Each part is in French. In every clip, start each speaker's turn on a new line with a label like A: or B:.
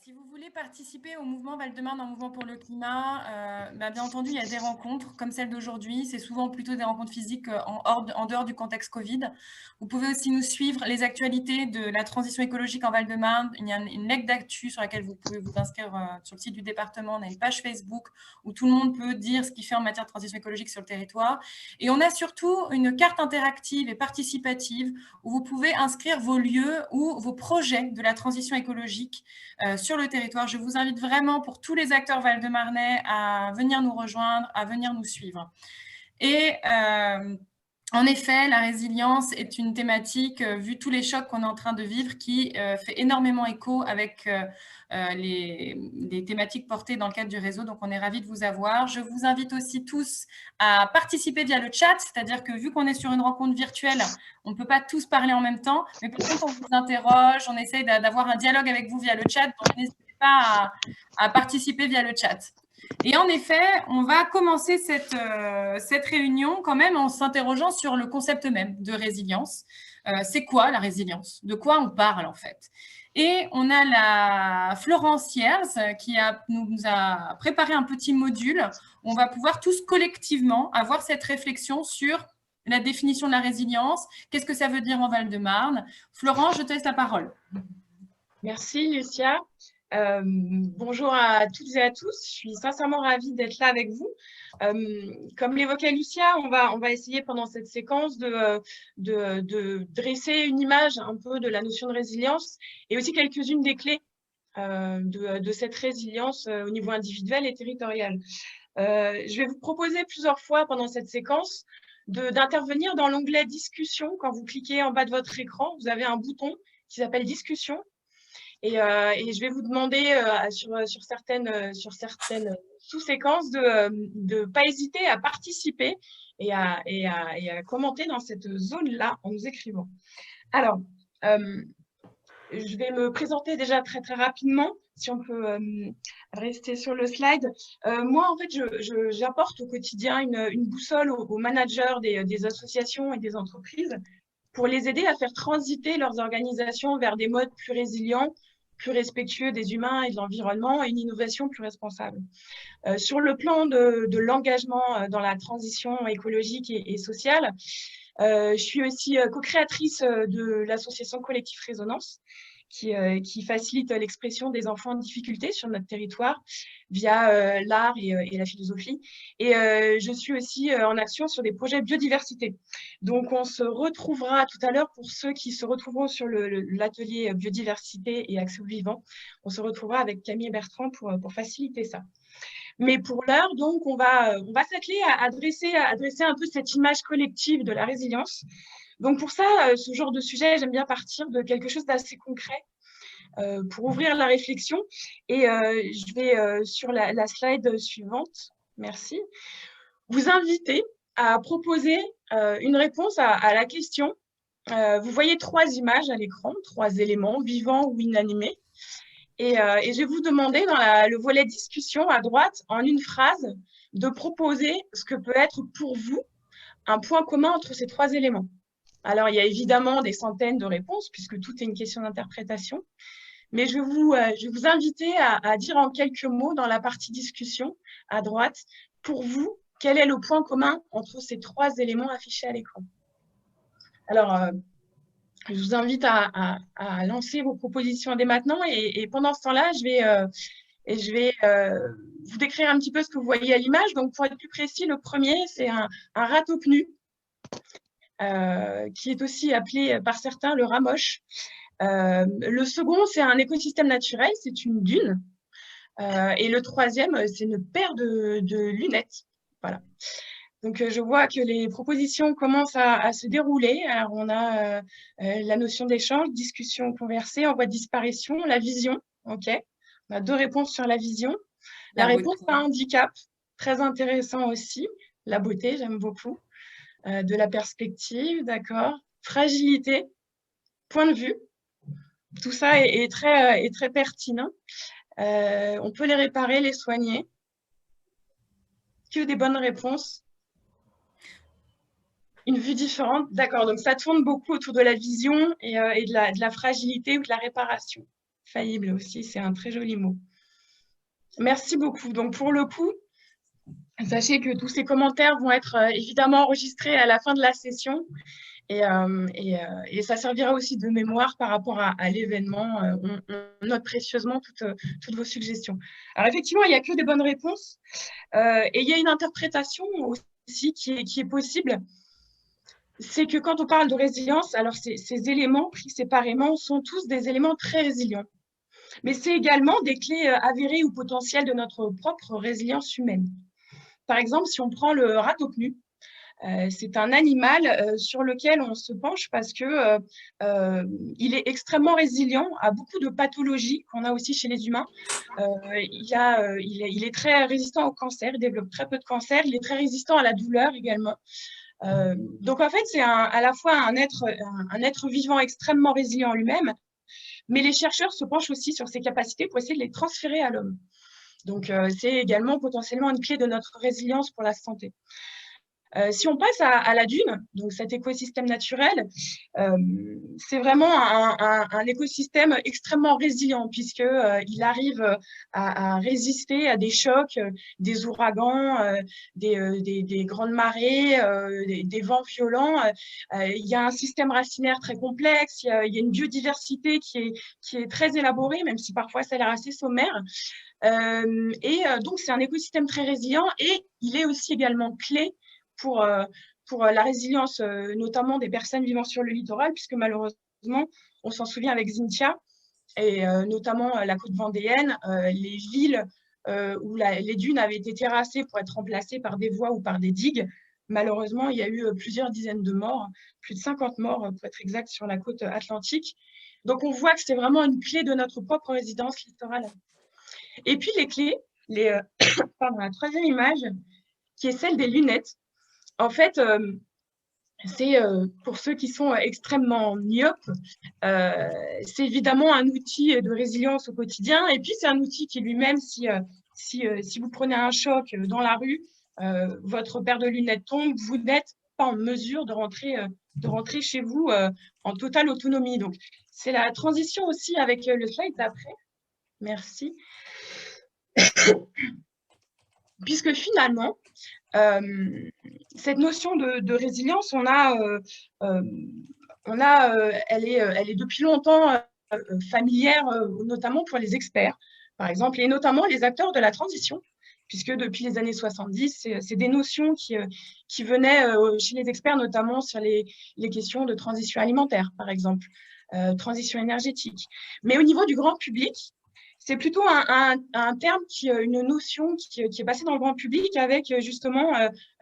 A: Si vous voulez participer au mouvement Val-de-Marne, un mouvement pour le climat, bien entendu, il y a des rencontres comme celle d'aujourd'hui. C'est souvent plutôt des rencontres physiques en dehors du contexte Covid. Vous pouvez aussi nous suivre les actualités de la transition écologique en Val-de-Marne. Il y a une lettre d'actu sur laquelle vous pouvez vous inscrire sur le site du département. On a une page Facebook où tout le monde peut dire ce qu'il fait en matière de transition écologique sur le territoire. Et on a surtout une carte interactive et participative où vous pouvez inscrire vos lieux ou vos projets de la transition écologique sur le territoire. Je vous invite vraiment pour tous les acteurs val-de-marnais à venir nous rejoindre, à venir nous suivre. Et en effet, la résilience est une thématique, vu tous les chocs qu'on est en train de vivre, qui fait énormément écho avec les thématiques portées dans le cadre du réseau. Donc, on est ravis de vous avoir. Je vous invite aussi tous à participer via le chat, c'est-à-dire que vu qu'on est sur une rencontre virtuelle, on ne peut pas tous parler en même temps, mais par contre, on vous interroge, on essaye d'avoir un dialogue avec vous via le chat, donc n'hésitez pas à participer via le chat. Et en effet, on va commencer cette réunion quand même en s'interrogeant sur le concept même de résilience. C'est quoi la résilience? De quoi on parle en fait? Et on a la Florence Sierz qui nous a préparé un petit module où on va pouvoir tous collectivement avoir cette réflexion sur la définition de la résilience, qu'est-ce que ça veut dire en Val-de-Marne. Florence, je te laisse la parole.
B: Merci Lucia. Bonjour à toutes et à tous. Je suis sincèrement ravie d'être là avec vous. Comme l'évoquait Lucia, on va essayer pendant cette séquence de dresser une image un peu de la notion de résilience et aussi quelques-unes des clés de cette résilience au niveau individuel et territorial. Je vais vous proposer plusieurs fois pendant cette séquence d'intervenir dans l'onglet discussion. Quand vous cliquez en bas de votre écran, vous avez un bouton qui s'appelle discussion. Et je vais vous demander sur certaines sous-séquences de ne pas hésiter à participer et à commenter dans cette zone-là en nous écrivant. Alors, je vais me présenter déjà très rapidement, si on peut rester sur le slide. Moi, en fait, j'apporte au quotidien une boussole aux managers des associations et des entreprises pour les aider à faire transiter leurs organisations vers des modes plus résilients, plus respectueux des humains et de l'environnement et une innovation plus responsable. Sur le plan de l'engagement dans la transition écologique et sociale, je suis aussi co-créatrice de l'association Collectif Résonance, qui facilite l'expression des enfants en difficulté sur notre territoire via l'art et la philosophie. Et je suis aussi en action sur des projets biodiversité. Donc, on se retrouvera tout à l'heure pour ceux qui se retrouveront sur l'atelier biodiversité et accès au vivant. On se retrouvera avec Camille et Bertrand pour faciliter ça. Mais pour l'heure, donc, on va s'atteler à dresser un peu cette image collective de la résilience. Donc, pour ça, ce genre de sujet, j'aime bien partir de quelque chose d'assez concret pour ouvrir la réflexion. Et je vais, sur la slide suivante, merci, vous inviter à proposer une réponse à la question. Vous voyez 3 images à l'écran, 3 éléments, vivants ou inanimés. Et je vais vous demander dans le volet discussion à droite, en une phrase, de proposer ce que peut être pour vous un point commun entre ces 3 éléments. Alors, il y a évidemment des centaines de réponses, puisque tout est une question d'interprétation. Mais je vais vous inviter à dire en quelques mots dans la partie discussion à droite, pour vous, quel est le point commun entre ces 3 éléments affichés à l'écran? Alors, je vous invite à lancer vos propositions dès maintenant. Et pendant ce temps-là, je vais vous décrire un petit peu ce que vous voyez à l'image. Donc, pour être plus précis, le premier, c'est un râteau pnu, qui est aussi appelé par certains le rat moche. Le second, c'est un écosystème naturel, c'est une dune. Et le troisième, c'est une paire de lunettes. Voilà. Donc, je vois que les propositions commencent à se dérouler. Alors, on a la notion d'échange, discussion conversée, en voie de disparition, la vision. OK. On a 2 réponses sur la vision. La réponse à handicap, très intéressant aussi. La beauté, j'aime beaucoup. De la perspective, d'accord. Fragilité, point de vue. Tout ça est très pertinent. On peut les réparer, les soigner. Que des bonnes réponses. Une vue différente, d'accord. Donc, ça tourne beaucoup autour de la vision et de la fragilité ou de la réparation. Faillible aussi, c'est un très joli mot. Merci beaucoup. Donc, pour le coup, sachez que tous ces commentaires vont être évidemment enregistrés à la fin de la session et ça servira aussi de mémoire par rapport à l'événement. On note précieusement toutes vos suggestions. Alors, effectivement, il n'y a que des bonnes réponses et il y a une interprétation aussi qui est possible. C'est que quand on parle de résilience, alors ces éléments pris séparément sont tous des éléments très résilients. Mais c'est également des clés avérées ou potentielles de notre propre résilience humaine. Par exemple, si on prend le ratoopnu, c'est un animal sur lequel on se penche parce que il est extrêmement résilient à beaucoup de pathologies qu'on a aussi chez les humains. Il est très résistant au cancer, il développe très peu de cancer, il est très résistant à la douleur également. Donc en fait, c'est à la fois un être vivant extrêmement résilient lui-même, mais les chercheurs se penchent aussi sur ses capacités pour essayer de les transférer à l'homme. Donc c'est également potentiellement une clé de notre résilience pour la santé. Si on passe à la dune, donc cet écosystème naturel, c'est vraiment un écosystème extrêmement résilient puisqu'il arrive à résister à des chocs, des ouragans, des grandes marées, des vents violents. Il y a un système racinaire très complexe, il y a une biodiversité qui est très élaborée, même si parfois ça a l'air assez sommaire. Donc, c'est un écosystème très résilient et il est aussi également clé pour la résilience, notamment des personnes vivant sur le littoral, puisque malheureusement, on s'en souvient avec Xynthia, et notamment la côte vendéenne, les villes où les dunes avaient été terrassées pour être remplacées par des voies ou par des digues. Malheureusement, il y a eu plusieurs dizaines de morts, plus de 50 morts pour être exact, sur la côte atlantique. Donc, on voit que c'est vraiment une clé de notre propre résidence littorale. Et puis, les clés, pardon, la troisième image, qui est celle des lunettes. En fait, c'est pour ceux qui sont extrêmement myopes, c'est évidemment un outil de résilience au quotidien. Et puis, c'est un outil qui lui-même, si vous prenez un choc dans la rue, votre paire de lunettes tombe, vous n'êtes pas en mesure de rentrer chez vous en totale autonomie. Donc, c'est la transition aussi avec le slide d'après. Merci. Puisque finalement, cette notion de résilience, elle est depuis longtemps familière, notamment pour les experts, par exemple, et notamment les acteurs de la transition, puisque depuis les années 70, c'est des notions qui venaient chez les experts, notamment sur les questions de transition alimentaire, par exemple, transition énergétique. Mais au niveau du grand public, c'est plutôt un terme, une notion qui est passée dans le grand public avec justement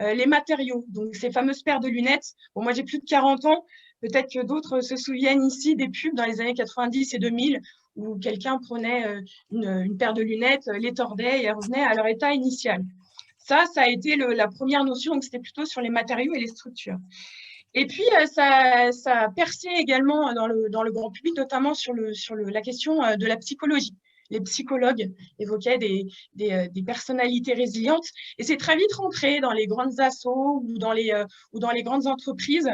B: les matériaux. Donc, ces fameuses paires de lunettes. Bon, moi, j'ai plus de 40 ans. Peut-être que d'autres se souviennent ici des pubs dans les années 90 et 2000 où quelqu'un prenait une paire de lunettes, les tordait et elles revenaient à leur état initial. Ça a été la première notion. Donc, c'était plutôt sur les matériaux et les structures. Et puis, ça a percé également dans le grand public, notamment sur la question de la psychologie. Les psychologues évoquaient des personnalités résilientes et c'est très vite rentré dans les grandes assos ou dans les grandes entreprises.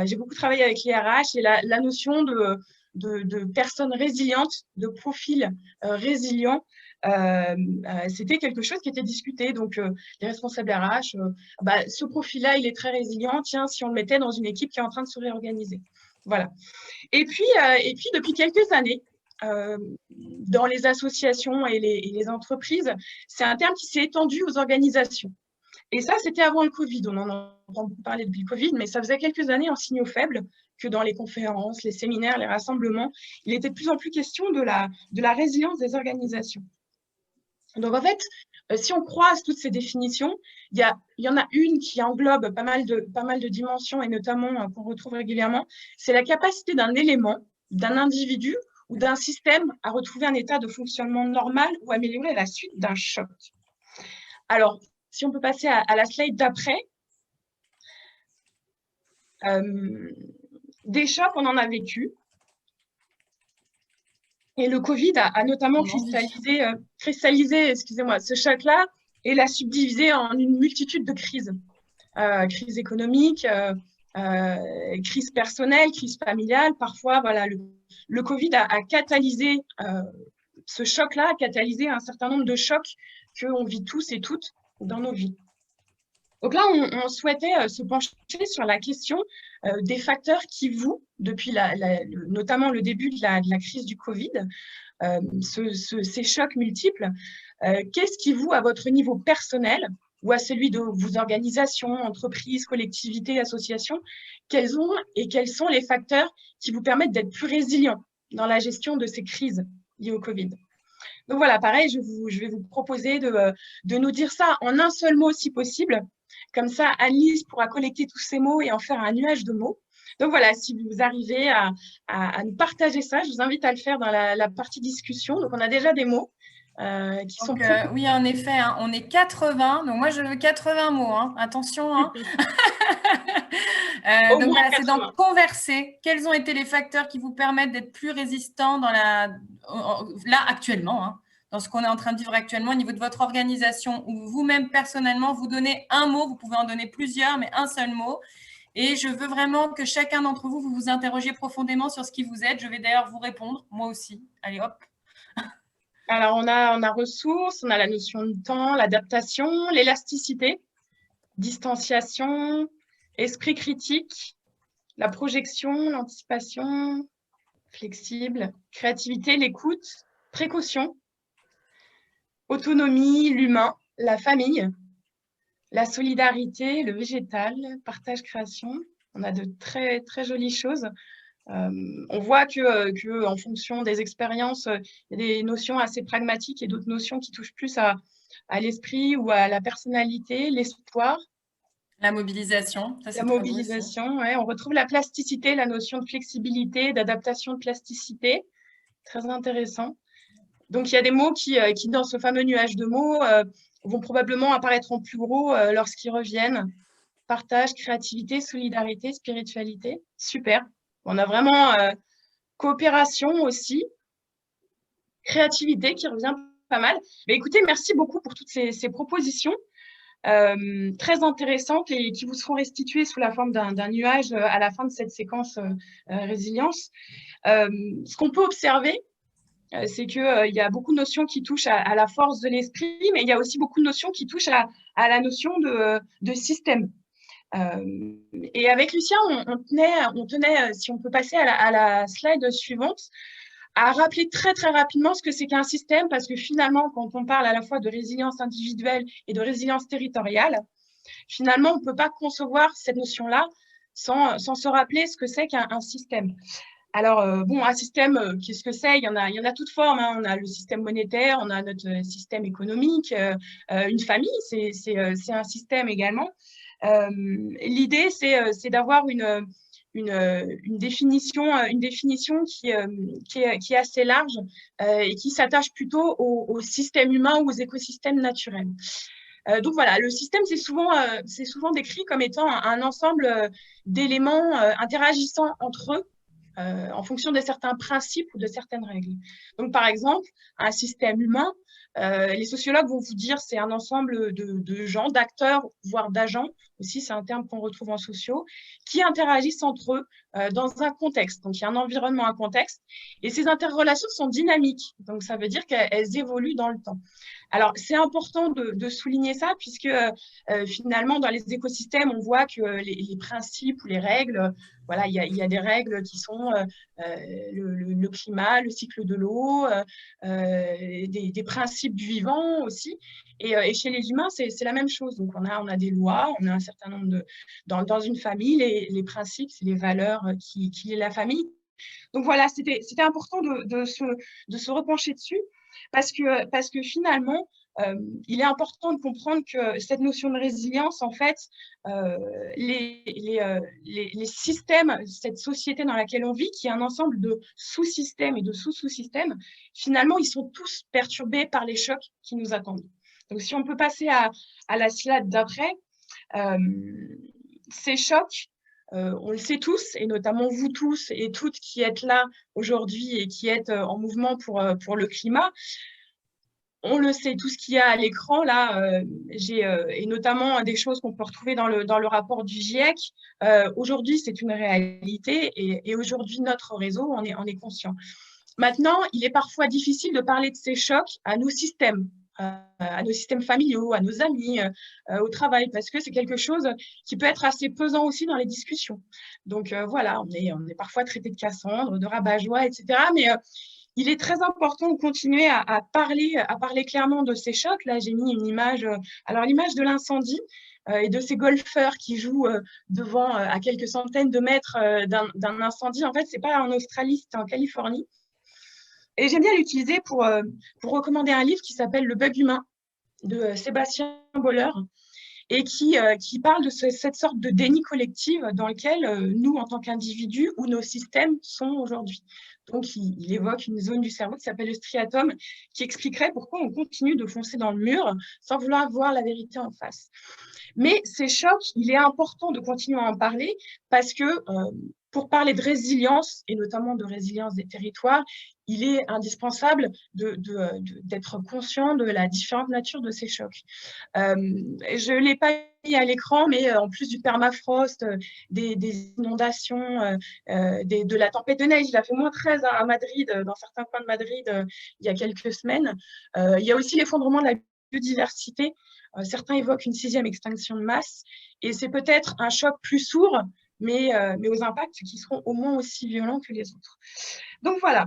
B: J'ai beaucoup travaillé avec les RH et la notion de personnes résilientes, de profils résilients, c'était quelque chose qui était discuté. Donc, les responsables RH, ce profil-là, il est très résilient. Tiens, si on le mettait dans une équipe qui est en train de se réorganiser. Voilà. Et puis depuis quelques années, dans les associations et les entreprises, c'est un terme qui s'est étendu aux organisations. Et ça, c'était avant le Covid. On en entend beaucoup parler depuis le Covid, mais ça faisait quelques années en signaux faibles que dans les conférences, les séminaires, les rassemblements, il était de plus en plus question de la résilience des organisations. Donc, en fait, si on croise toutes ces définitions, il y en a une qui englobe pas mal de dimensions et notamment qu'on retrouve régulièrement, c'est la capacité d'un élément, d'un individu ou d'un système à retrouver un état de fonctionnement normal ou améliorer à la suite d'un choc. Alors, si on peut passer à la slide d'après, des chocs, on en a vécu. Et le Covid a notamment cristallisé ce choc-là et l'a subdivisé en une multitude de crises. Crise économique, crise personnelle, crise familiale. Parfois, voilà, le Covid a catalysé ce choc-là, a catalysé un certain nombre de chocs qu'on vit tous et toutes dans nos vies. Donc là, on souhaitait se pencher sur la question des facteurs qui vous, depuis notamment le début de la crise du Covid, ces chocs multiples, qu'est-ce qui vous, à votre niveau personnel ou à celui de vos organisations, entreprises, collectivités, associations, quels sont les facteurs qui vous permettent d'être plus résilients dans la gestion de ces crises liées au Covid? Donc voilà, pareil, je vais vous proposer de nous dire ça en un seul mot si possible. Comme ça, Alice pourra collecter tous ces mots et en faire un nuage de mots. Donc voilà, si vous arrivez à nous partager ça, je vous invite à le faire dans la partie discussion. Donc on a déjà des mots qui sont proposés.
A: Oui, en effet, hein, on est 80. Donc moi, je veux 80 mots. Hein. Attention. Hein.
B: Au
A: donc
B: moins
A: voilà, c'est
B: 80.
A: dans converser. Quels ont été les facteurs qui vous permettent d'être plus résistants là actuellement, hein, dans ce qu'on est en train de vivre actuellement au niveau de votre organisation ou vous-même personnellement, vous donnez un mot, vous pouvez en donner plusieurs, mais un seul mot. Et je veux vraiment que chacun d'entre vous, vous vous interrogiez profondément sur ce qui vous aide. Je vais d'ailleurs vous répondre, moi aussi. Allez, hop.
B: Alors, on a ressources, on a la notion de temps, l'adaptation, l'élasticité, distanciation, esprit critique, la projection, l'anticipation, flexible, créativité, l'écoute, précaution, autonomie, l'humain, la famille, la solidarité, le végétal, partage, création. On a de très, très jolies choses. On voit que en fonction des expériences, il y a des notions assez pragmatiques et d'autres notions qui touchent plus à l'esprit ou à la personnalité, l'espoir.
A: La mobilisation, ça
B: La
A: c'est très beau aussi.
B: mobilisation, ouais. On retrouve la plasticité, la notion de flexibilité, d'adaptation de plasticité. Très intéressant. Donc, il y a des mots qui dans ce fameux nuage de mots, vont probablement apparaître en plus gros lorsqu'ils reviennent. Partage, créativité, solidarité, spiritualité. Super. On a vraiment coopération aussi, créativité qui revient pas mal. Mais écoutez, merci beaucoup pour toutes ces propositions très intéressantes et qui vous seront restituées sous la forme d'un nuage à la fin de cette séquence résilience. Ce qu'on peut observer, c'est qu'il y a beaucoup de notions qui touchent à la force de l'esprit, mais il y a aussi beaucoup de notions qui touchent à la notion de système. Et avec Lucia, on tenait, si on peut passer à la slide suivante, à rappeler très, très rapidement ce que c'est qu'un système, parce que finalement, quand on parle à la fois de résilience individuelle et de résilience territoriale, finalement, on ne peut pas concevoir cette notion-là sans se rappeler ce que c'est qu'un système. Alors, bon, un système, qu'est-ce que c'est? Il y en a toutes formes. Hein. On a le système monétaire, on a notre système économique, une famille, c'est un système également. L'idée, c'est d'avoir une définition qui est assez large et qui s'attache plutôt au système humain ou aux écosystèmes naturels. Donc voilà, le système, c'est souvent décrit comme étant un ensemble d'éléments interagissant entre eux en fonction de certains principes ou de certaines règles. Donc, par exemple, un système humain, les sociologues vont vous dire c'est un ensemble de gens, d'acteurs, voire d'agents, aussi c'est un terme qu'on retrouve en sociaux, qui interagissent entre eux dans un contexte. Donc, il y a un environnement, un contexte, et ces interrelations sont dynamiques. Donc, ça veut dire qu'elles évoluent dans le temps. Alors, c'est important de souligner ça, puisque finalement, dans les écosystèmes, on voit que les principes ou les règles, voilà, il y a des règles qui sont le climat, le cycle de l'eau, des principes du vivant aussi. Et chez les humains, c'est la même chose. Donc, on a des lois, on a un certain nombre de… Dans une famille, les principes, c'est les valeurs qui lient la famille. Donc, voilà, c'était important de se repencher dessus parce que finalement, il est important de comprendre que cette notion de résilience, en fait, les systèmes, cette société dans laquelle on vit, qui est un ensemble de sous-systèmes et de sous-sous-systèmes, finalement, ils sont tous perturbés par les chocs qui nous attendent. Donc, si on peut passer à la slide d'après, ces chocs, on le sait tous, et notamment vous tous et toutes qui êtes là aujourd'hui et qui êtes en mouvement pour le climat, on le sait, tout ce qu'il y a à l'écran, là, et notamment des choses qu'on peut retrouver dans le rapport du GIEC, aujourd'hui, c'est une réalité et aujourd'hui, notre réseau, on est conscient. Maintenant, il est parfois difficile de parler de ces chocs à nos systèmes familiaux, à nos amis, au travail, parce que c'est quelque chose qui peut être assez pesant aussi dans les discussions. Donc voilà, on est parfois traité de Cassandre, de rabat-joie, etc. Mais il est très important de continuer à parler clairement de ces chocs. Là, j'ai mis une image, alors l'image de l'incendie et de ces golfeurs qui jouent devant, à quelques centaines de mètres d'un incendie. En fait, c'est pas en Australie, c'est en Californie. Et j'aime bien l'utiliser pour recommander un livre qui s'appelle Le bug humain de Sébastien Boller et qui parle de cette sorte de déni collectif dans lequel nous, en tant qu'individus, ou nos systèmes sont aujourd'hui. Donc, il évoque une zone du cerveau qui s'appelle le striatum, qui expliquerait pourquoi on continue de foncer dans le mur sans vouloir voir la vérité en face. Mais ces chocs, il est important de continuer à en parler parce que pour parler de résilience, et notamment de résilience des territoires, il est indispensable d'être conscient de la différente nature de ces chocs. Je ne l'ai pas mis à l'écran, mais en plus du permafrost, des inondations, de la tempête de neige, il a fait -13 à Madrid, dans certains coins de Madrid, il y a quelques semaines. Il y a aussi l'effondrement de la biodiversité. Certains évoquent une 6e extinction de masse, et c'est peut-être un choc plus sourd, mais aux impacts qui seront au moins aussi violents que les autres. Donc voilà,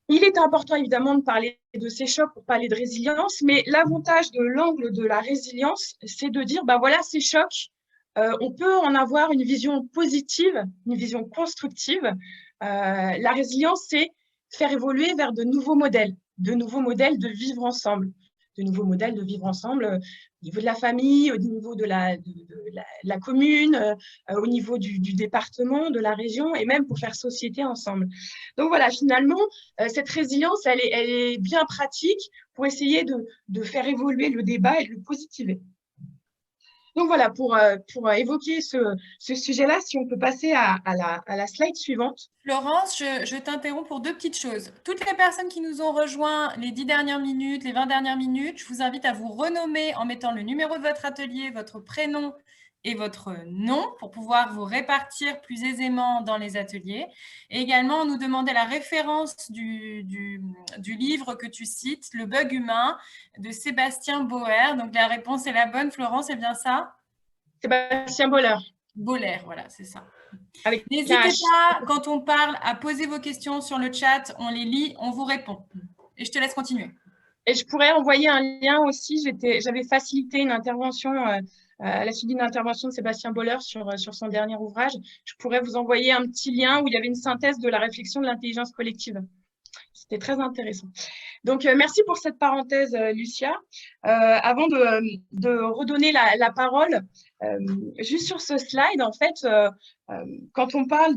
B: il est important évidemment de parler de ces chocs pour parler de résilience, mais l'avantage de l'angle de la résilience, c'est de dire, ben voilà, ces chocs, on peut en avoir une vision positive, une vision constructive. La résilience, c'est faire évoluer vers de nouveaux modèles de vivre ensemble, au niveau de la famille, au niveau de la commune, au niveau du département, de la région, et même pour faire société ensemble. Donc voilà, finalement, cette résilience, elle est bien pratique pour essayer de faire évoluer le débat et de le positiver. Donc voilà, pour évoquer ce sujet-là, si on peut passer à la slide suivante.
A: Florence, je t'interromps pour 2 petites choses. Toutes les personnes qui nous ont rejoints les 10 dernières minutes, les 20 dernières minutes, je vous invite à vous renommer en mettant le numéro de votre atelier, votre prénom et votre nom pour pouvoir vous répartir plus aisément dans les ateliers. Et également, nous demander la référence du livre que tu cites, Le bug humain, de Sébastien Boer. Donc, la réponse est la bonne, Florence, c'est bien ça?
B: Sébastien Boller.
A: Boller, voilà, c'est ça.
B: Avec
A: N'hésitez pas, quand on parle, à poser vos questions sur le chat. On les lit, on vous répond. Et je te laisse continuer.
B: Et je pourrais envoyer un lien aussi. J'avais facilité une intervention à la suite d'une intervention de Sébastien Boller sur son dernier ouvrage. Je pourrais vous envoyer un petit lien où il y avait une synthèse de la réflexion de l'intelligence collective. C'était très intéressant. Donc, merci pour cette parenthèse, Lucia. Avant de redonner la parole, juste sur ce slide, en fait, quand on parle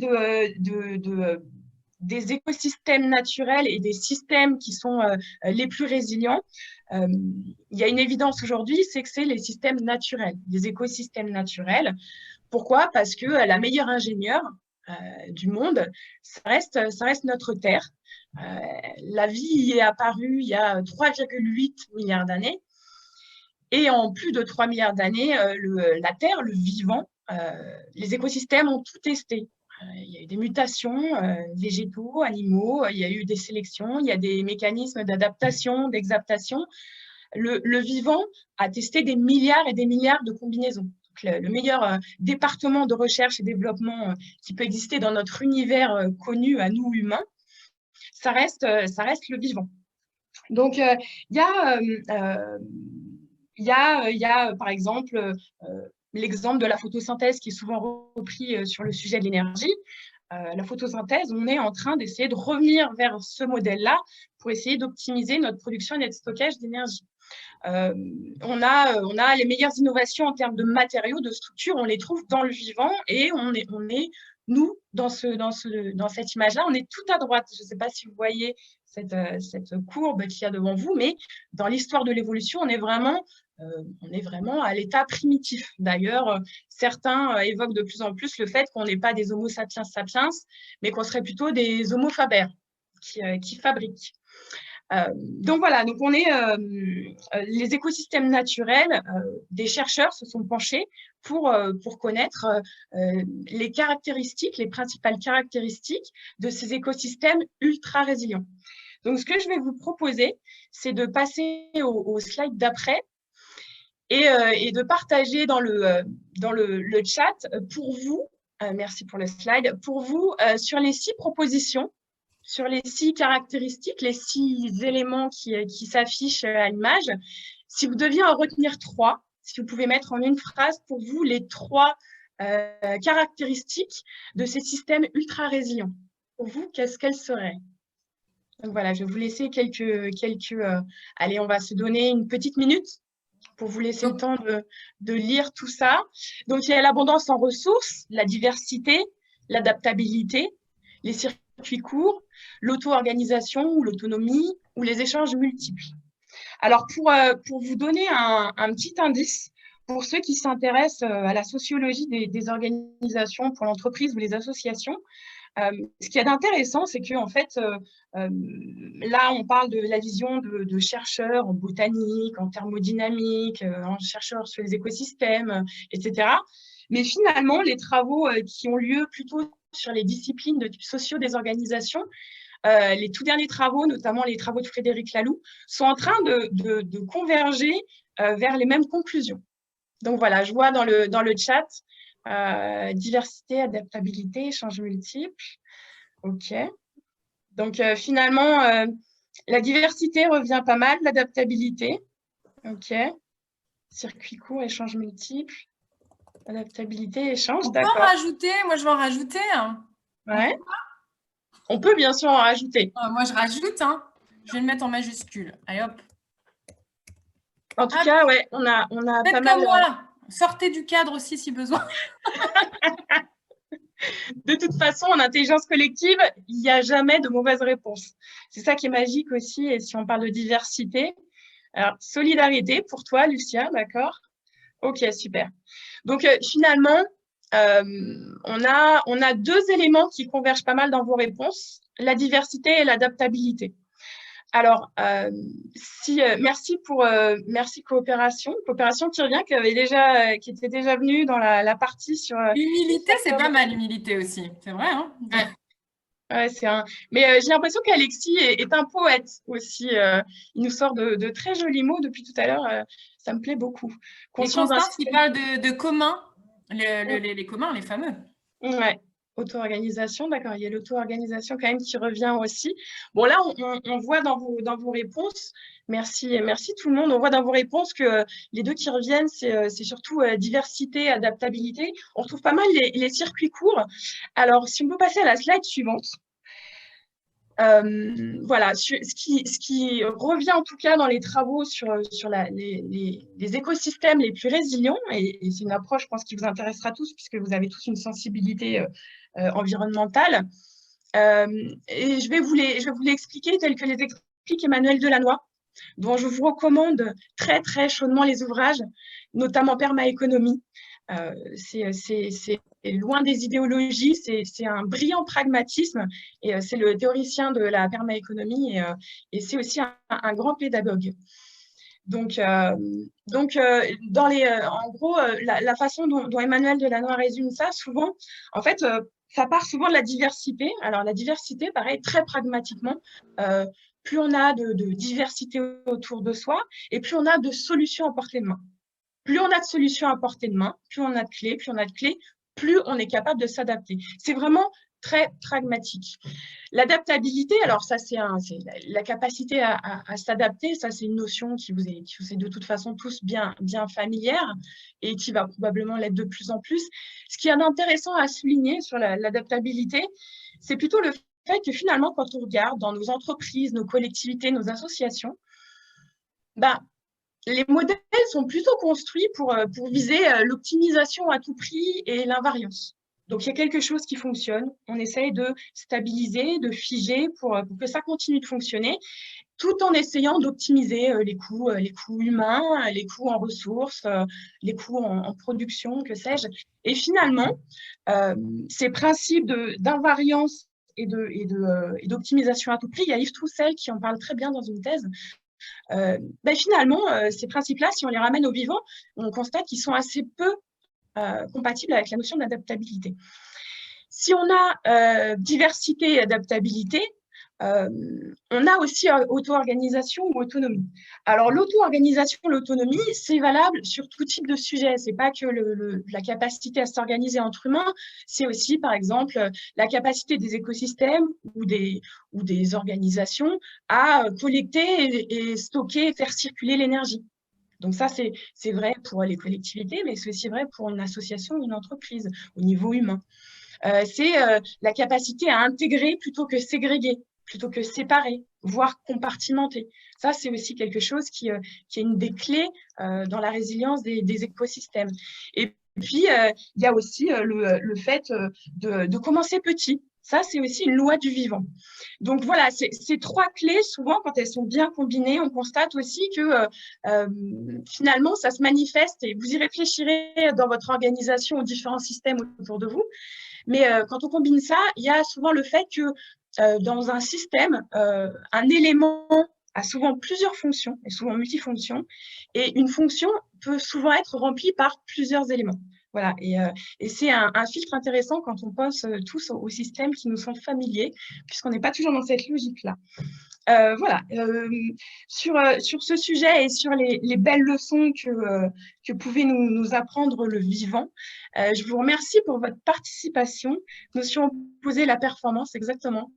B: des écosystèmes naturels et des systèmes qui sont les plus résilients, il y a une évidence aujourd'hui, c'est que c'est les systèmes naturels, les écosystèmes naturels. Pourquoi? Parce que la meilleure ingénieure du monde, ça reste notre Terre. La vie y est apparue il y a 3,8 milliards d'années. Et en plus de 3 milliards d'années, la Terre, le vivant, les écosystèmes ont tout testé. Il y a eu des mutations, végétaux, animaux, il y a eu des sélections, il y a des mécanismes d'adaptation, d'exaptation. Le vivant a testé des milliards et des milliards de combinaisons. Donc, le meilleur département de recherche et développement qui peut exister dans notre univers connu à nous humains, ça reste le vivant. Donc, il y a par exemple l'exemple de la photosynthèse qui est souvent repris sur le sujet de l'énergie. La photosynthèse, on est en train d'essayer de revenir vers ce modèle-là pour essayer d'optimiser notre production et notre stockage d'énergie. On a les meilleures innovations en termes de matériaux, de structures, on les trouve dans le vivant et on est nous, dans cette image-là, on est tout à droite. Je ne sais pas si vous voyez cette courbe qu'il y a devant vous, mais dans l'histoire de l'évolution, on est vraiment à l'état primitif. D'ailleurs, certains évoquent de plus en plus le fait qu'on n'est pas des Homo sapiens sapiens, mais qu'on serait plutôt des Homo faber, qui fabriquent. Donc voilà, donc on est les écosystèmes naturels, des chercheurs se sont penchés pour connaître les caractéristiques, les principales caractéristiques de ces écosystèmes ultra résilients. Donc ce que je vais vous proposer, c'est de passer au slide d'après et de partager dans le chat pour vous, merci pour le slide, pour vous sur les 6 propositions, sur les 6 caractéristiques, les 6 éléments qui s'affichent à l'image. Si vous deviez en retenir 3, si vous pouvez mettre en une phrase pour vous les 3 caractéristiques de ces systèmes ultra résilients. Pour vous, qu'est-ce qu'elles seraient? Donc voilà, je vais vous laisser allez, on va se donner une petite minute pour vous laisser le temps de lire tout ça. Donc, il y a l'abondance en ressources, la diversité, l'adaptabilité, les circuits courts, l'auto-organisation ou l'autonomie ou les échanges multiples. Alors, pour vous donner un petit indice, pour ceux qui s'intéressent à la sociologie des organisations pour l'entreprise ou les associations, ce qu'il y a d'intéressant, c'est qu'en fait, là, on parle de la vision de chercheurs en botanique, en thermodynamique, en chercheurs sur les écosystèmes, etc. Mais finalement, les travaux qui ont lieu plutôt sur les disciplines de type sociaux des organisations, les tout derniers travaux, notamment les travaux de Frédéric Laloux, sont en train de converger vers les mêmes conclusions. Donc voilà, je vois dans le chat diversité, adaptabilité, échanges multiples. OK. Donc, finalement, la diversité revient pas mal, l'adaptabilité. OK. Circuit court, échanges multiples. Adaptabilité, échange, d'accord.
A: On peut en rajouter? Moi, je vais en rajouter.
B: Ouais. On peut bien sûr en rajouter.
A: Moi, je rajoute. Je vais le mettre en majuscule. Allez, hop.
B: En tout cas, ouais, on a pas mal.
A: Comme moi. Sortez du cadre aussi si besoin.
B: De toute façon, en intelligence collective, il n'y a jamais de mauvaise réponse. C'est ça qui est magique aussi. Et si on parle de diversité, alors solidarité pour toi, Lucia, d'accord? Ok, super. Donc finalement, on a 2 éléments qui convergent pas mal dans vos réponses, la diversité et l'adaptabilité. Alors, merci Coopération qui revient, qui était déjà venue dans la partie sur...
A: L'humilité, c'est pas mal, l'humilité aussi. C'est vrai, hein?
B: Ouais, mais j'ai l'impression qu'Alexis est un poète aussi. Il nous sort de très jolis mots depuis tout à l'heure. Ça me plaît beaucoup.
A: Et Constance qui parle de communs, les communs, les fameux.
B: Ouais. Auto-organisation, d'accord, il y a l'auto-organisation quand même qui revient aussi. Bon, là, on voit dans vos réponses, merci tout le monde, on voit dans vos réponses que les 2 qui reviennent, c'est surtout diversité, adaptabilité. On retrouve pas mal les circuits courts. Alors, si on peut passer à la slide suivante. Voilà, ce qui revient en tout cas dans les travaux sur les écosystèmes les plus résilients, et c'est une approche, je pense, qui vous intéressera tous, puisque vous avez tous une sensibilité environnementale. Et je vais vous l'expliquer tel que les explique Emmanuel Delannoy, dont je vous recommande très, très chaudement les ouvrages, notamment Permaéconomie. C'est loin des idéologies, c'est un brillant pragmatisme et c'est le théoricien de la permaéconomie et c'est aussi un grand pédagogue. Donc en gros, la façon dont Emmanuel Delannoy résume ça, souvent, en fait, ça part souvent de la diversité. Alors la diversité, pareil, très pragmatiquement, plus on a de diversité autour de soi et plus on a de solutions à portée de main. Plus on a de solutions à portée de main, plus on a de clés, plus on est capable de s'adapter. C'est vraiment très pragmatique. L'adaptabilité, alors ça, c'est la capacité à s'adapter. Ça, c'est une notion qui vous est de toute façon tous bien familière et qui va probablement l'être de plus en plus. Ce qui est intéressant à souligner sur l'adaptabilité, c'est plutôt le fait que finalement, quand on regarde dans nos entreprises, nos collectivités, nos associations, les modèles sont plutôt construits pour viser l'optimisation à tout prix et l'invariance. Donc, il y a quelque chose qui fonctionne. On essaye de stabiliser, de figer pour que ça continue de fonctionner, tout en essayant d'optimiser les coûts humains, les coûts en ressources, les coûts en production, que sais-je. Et finalement, ces principes d'invariance et d'optimisation à tout prix. Il y a Yves Troussel qui en parle très bien dans une thèse. Finalement, ces principes-là, si on les ramène au vivant, on constate qu'ils sont assez peu compatibles avec la notion d'adaptabilité. Si on a diversité et adaptabilité, on a aussi auto-organisation ou autonomie. Alors, l'auto-organisation, l'autonomie, c'est valable sur tout type de sujet. Ce n'est pas que la capacité à s'organiser entre humains, c'est aussi, par exemple, la capacité des écosystèmes ou des organisations à collecter et stocker et faire circuler l'énergie. Donc ça, c'est vrai pour les collectivités, mais c'est aussi vrai pour une association ou une entreprise au niveau humain. C'est la capacité à intégrer plutôt que ségréguer, plutôt que séparer, voire compartimenter. Ça, c'est aussi quelque chose qui est une des clés dans la résilience des écosystèmes. Et puis, il y a aussi le fait de commencer petit. Ça, c'est aussi une loi du vivant. Donc voilà, ces trois clés, souvent, quand elles sont bien combinées, on constate aussi que finalement, ça se manifeste, et vous y réfléchirez dans votre organisation aux différents systèmes autour de vous. Mais quand on combine ça, il y a souvent le fait que dans un système, un élément a souvent plusieurs fonctions, et souvent multifonctions, et une fonction peut souvent être remplie par plusieurs éléments. Voilà, et c'est un filtre intéressant quand on pense tous aux systèmes qui nous sont familiers, puisqu'on n'est pas toujours dans cette logique-là. Voilà, sur ce sujet et sur les belles leçons que pouvait nous apprendre le vivant, je vous remercie pour votre participation. Notion opposée, la performance, exactement.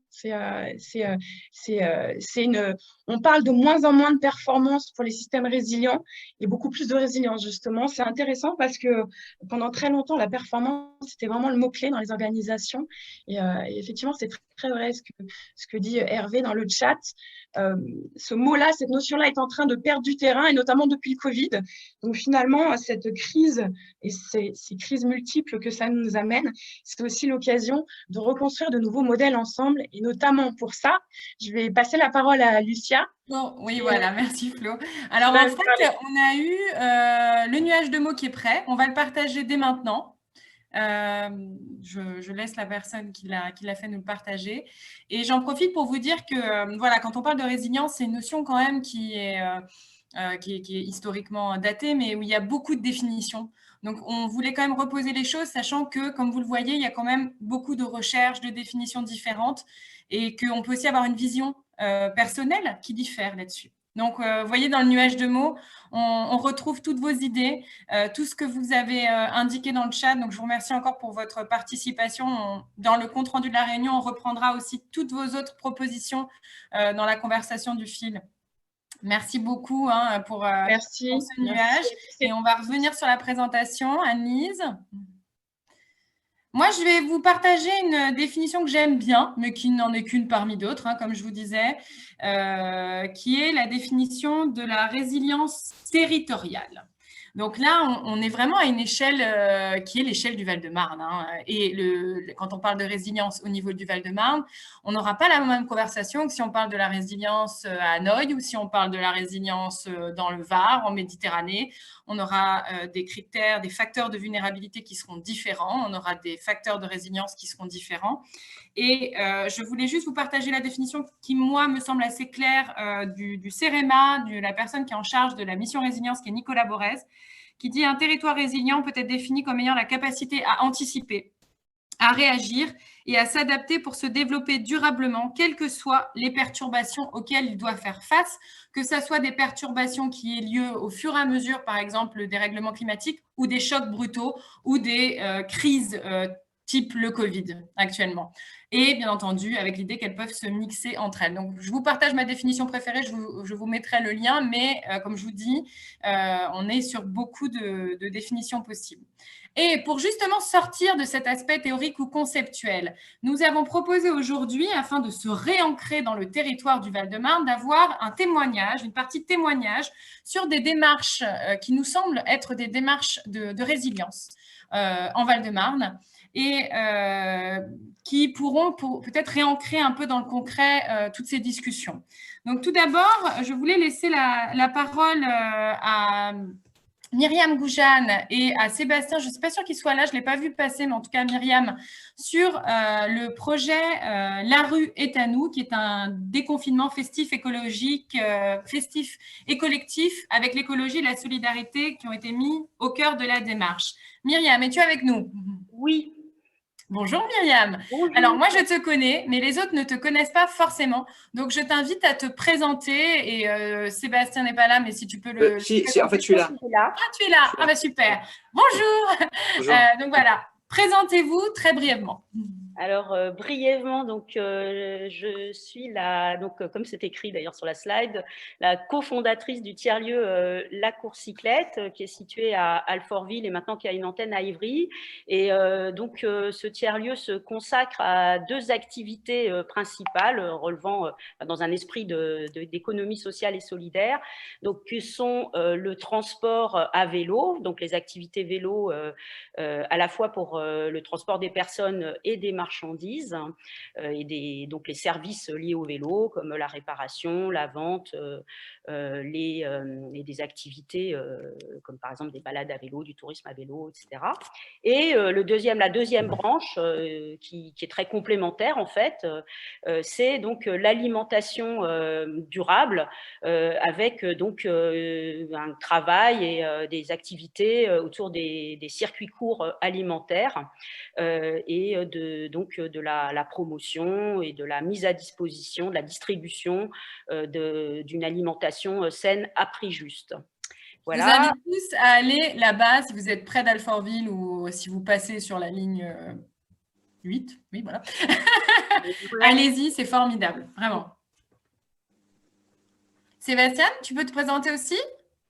B: On parle de moins en moins de performance pour les systèmes résilients et beaucoup plus de résilience, justement. C'est intéressant parce que pendant très longtemps, la performance, c'était vraiment le mot-clé dans les organisations. Et effectivement, c'est très vrai ce que dit Hervé dans le chat. Ce mot-là, cette notion-là est en train de perdre du terrain, et notamment depuis le Covid. Donc finalement, cette crise et ces crises multiples que ça nous amène, c'est aussi l'occasion de reconstruire de nouveaux modèles ensemble. Et notamment pour ça, je vais passer la parole à Lucia.
A: Bon, oui, voilà, merci Flo. Alors en fait, on a eu le nuage de mots qui est prêt. On va le partager dès maintenant. Je laisse la personne qui l'a fait nous le partager. Et j'en profite pour vous dire que voilà, quand on parle de résilience, c'est une notion quand même qui est historiquement datée, mais où il y a beaucoup de définitions. Donc, on voulait quand même reposer les choses, sachant que, comme vous le voyez, il y a quand même beaucoup de recherches, de définitions différentes, et qu'on peut aussi avoir une vision personnelle qui diffère là-dessus. Donc, vous voyez, dans le nuage de mots, on retrouve toutes vos idées, tout ce que vous avez indiqué dans le chat. Donc, je vous remercie encore pour votre participation. Dans le compte-rendu de la réunion, on reprendra aussi toutes vos autres propositions dans la conversation du fil. Merci beaucoup pour ce nuage. Et on va revenir sur la présentation. Anne-Lise. Moi, je vais vous partager une définition que j'aime bien, mais qui n'en est qu'une parmi d'autres, comme je vous disais, qui est la définition de la résilience territoriale. Donc là, on est vraiment à une échelle qui est l'échelle du Val-de-Marne. Et quand on parle de résilience au niveau du Val-de-Marne, on n'aura pas la même conversation que si on parle de la résilience à Noailles ou si on parle de la résilience dans le Var, en Méditerranée. On aura des critères, des facteurs de vulnérabilité qui seront différents. On aura des facteurs de résilience qui seront différents. Et je voulais juste vous partager la définition qui, moi, me semble assez claire du CEREMA, de la personne qui est en charge de la mission résilience, qui est Nicolas Borez, qui dit « Un territoire résilient peut être défini comme ayant la capacité à anticiper, à réagir et à s'adapter pour se développer durablement, quelles que soient les perturbations auxquelles il doit faire face, que ce soit des perturbations qui aient lieu au fur et à mesure, par exemple, le dérèglement climatique, ou des chocs brutaux, ou des crises type le Covid actuellement. Et bien entendu, avec l'idée qu'elles peuvent se mixer entre elles. Donc, je vous partage ma définition préférée, je vous mettrai le lien, mais comme je vous dis, on est sur beaucoup de définitions possibles. Et pour justement sortir de cet aspect théorique ou conceptuel, nous avons proposé aujourd'hui, afin de se réancrer dans le territoire du Val-de-Marne, d'avoir un témoignage, une partie témoignage sur des démarches qui nous semblent être des démarches de résilience en Val-de-Marne et qui pourront peut-être réancrer un peu dans le concret toutes ces discussions. Donc tout d'abord, je voulais laisser la parole à Myriam Goujane et à Sébastien, je ne suis pas sûre qu'il soit là, je ne l'ai pas vu passer, mais en tout cas Myriam, sur le projet La rue est à nous, qui est un déconfinement festif écologique, festif et collectif avec l'écologie et la solidarité qui ont été mis au cœur de la démarche. Myriam, es-tu avec nous?
C: Oui.
A: Bonjour Myriam.
C: Bonjour.
A: Alors moi je te connais, mais les autres ne te connaissent pas forcément. Donc je t'invite à te présenter et Sébastien n'est pas là, mais si tu peux le...
D: Si, en fait je suis là.
A: Ah, tu es là. Ah bah super. Bonjour.
D: Bonjour.
A: Donc voilà, présentez-vous très brièvement.
C: Alors, brièvement, donc, je suis comme c'est écrit d'ailleurs sur la slide, la cofondatrice du tiers-lieu La Courcyclette, qui est situé à Alfortville et maintenant qui a une antenne à Ivry. Et donc, ce tiers-lieu se consacre à deux activités principales, relevant dans un esprit d'économie sociale et solidaire, donc, qui sont le transport à vélo, donc les activités vélo à la fois pour le transport des personnes et des marchandises et donc les services liés au vélo comme la réparation, la vente et des activités comme par exemple des balades à vélo, du tourisme à vélo, etc. Et la deuxième branche qui est très complémentaire en fait, c'est donc l'alimentation durable avec donc un travail et des activités autour des circuits courts alimentaires et de la promotion et de la mise à disposition, de la distribution d'une alimentation saine à prix juste. Voilà.
A: Je vous invite tous à aller là-bas si vous êtes près d'Alfortville ou si vous passez sur la ligne 8. Oui, voilà. Allez-y, c'est formidable, vraiment. Sébastien, tu peux te présenter aussi ?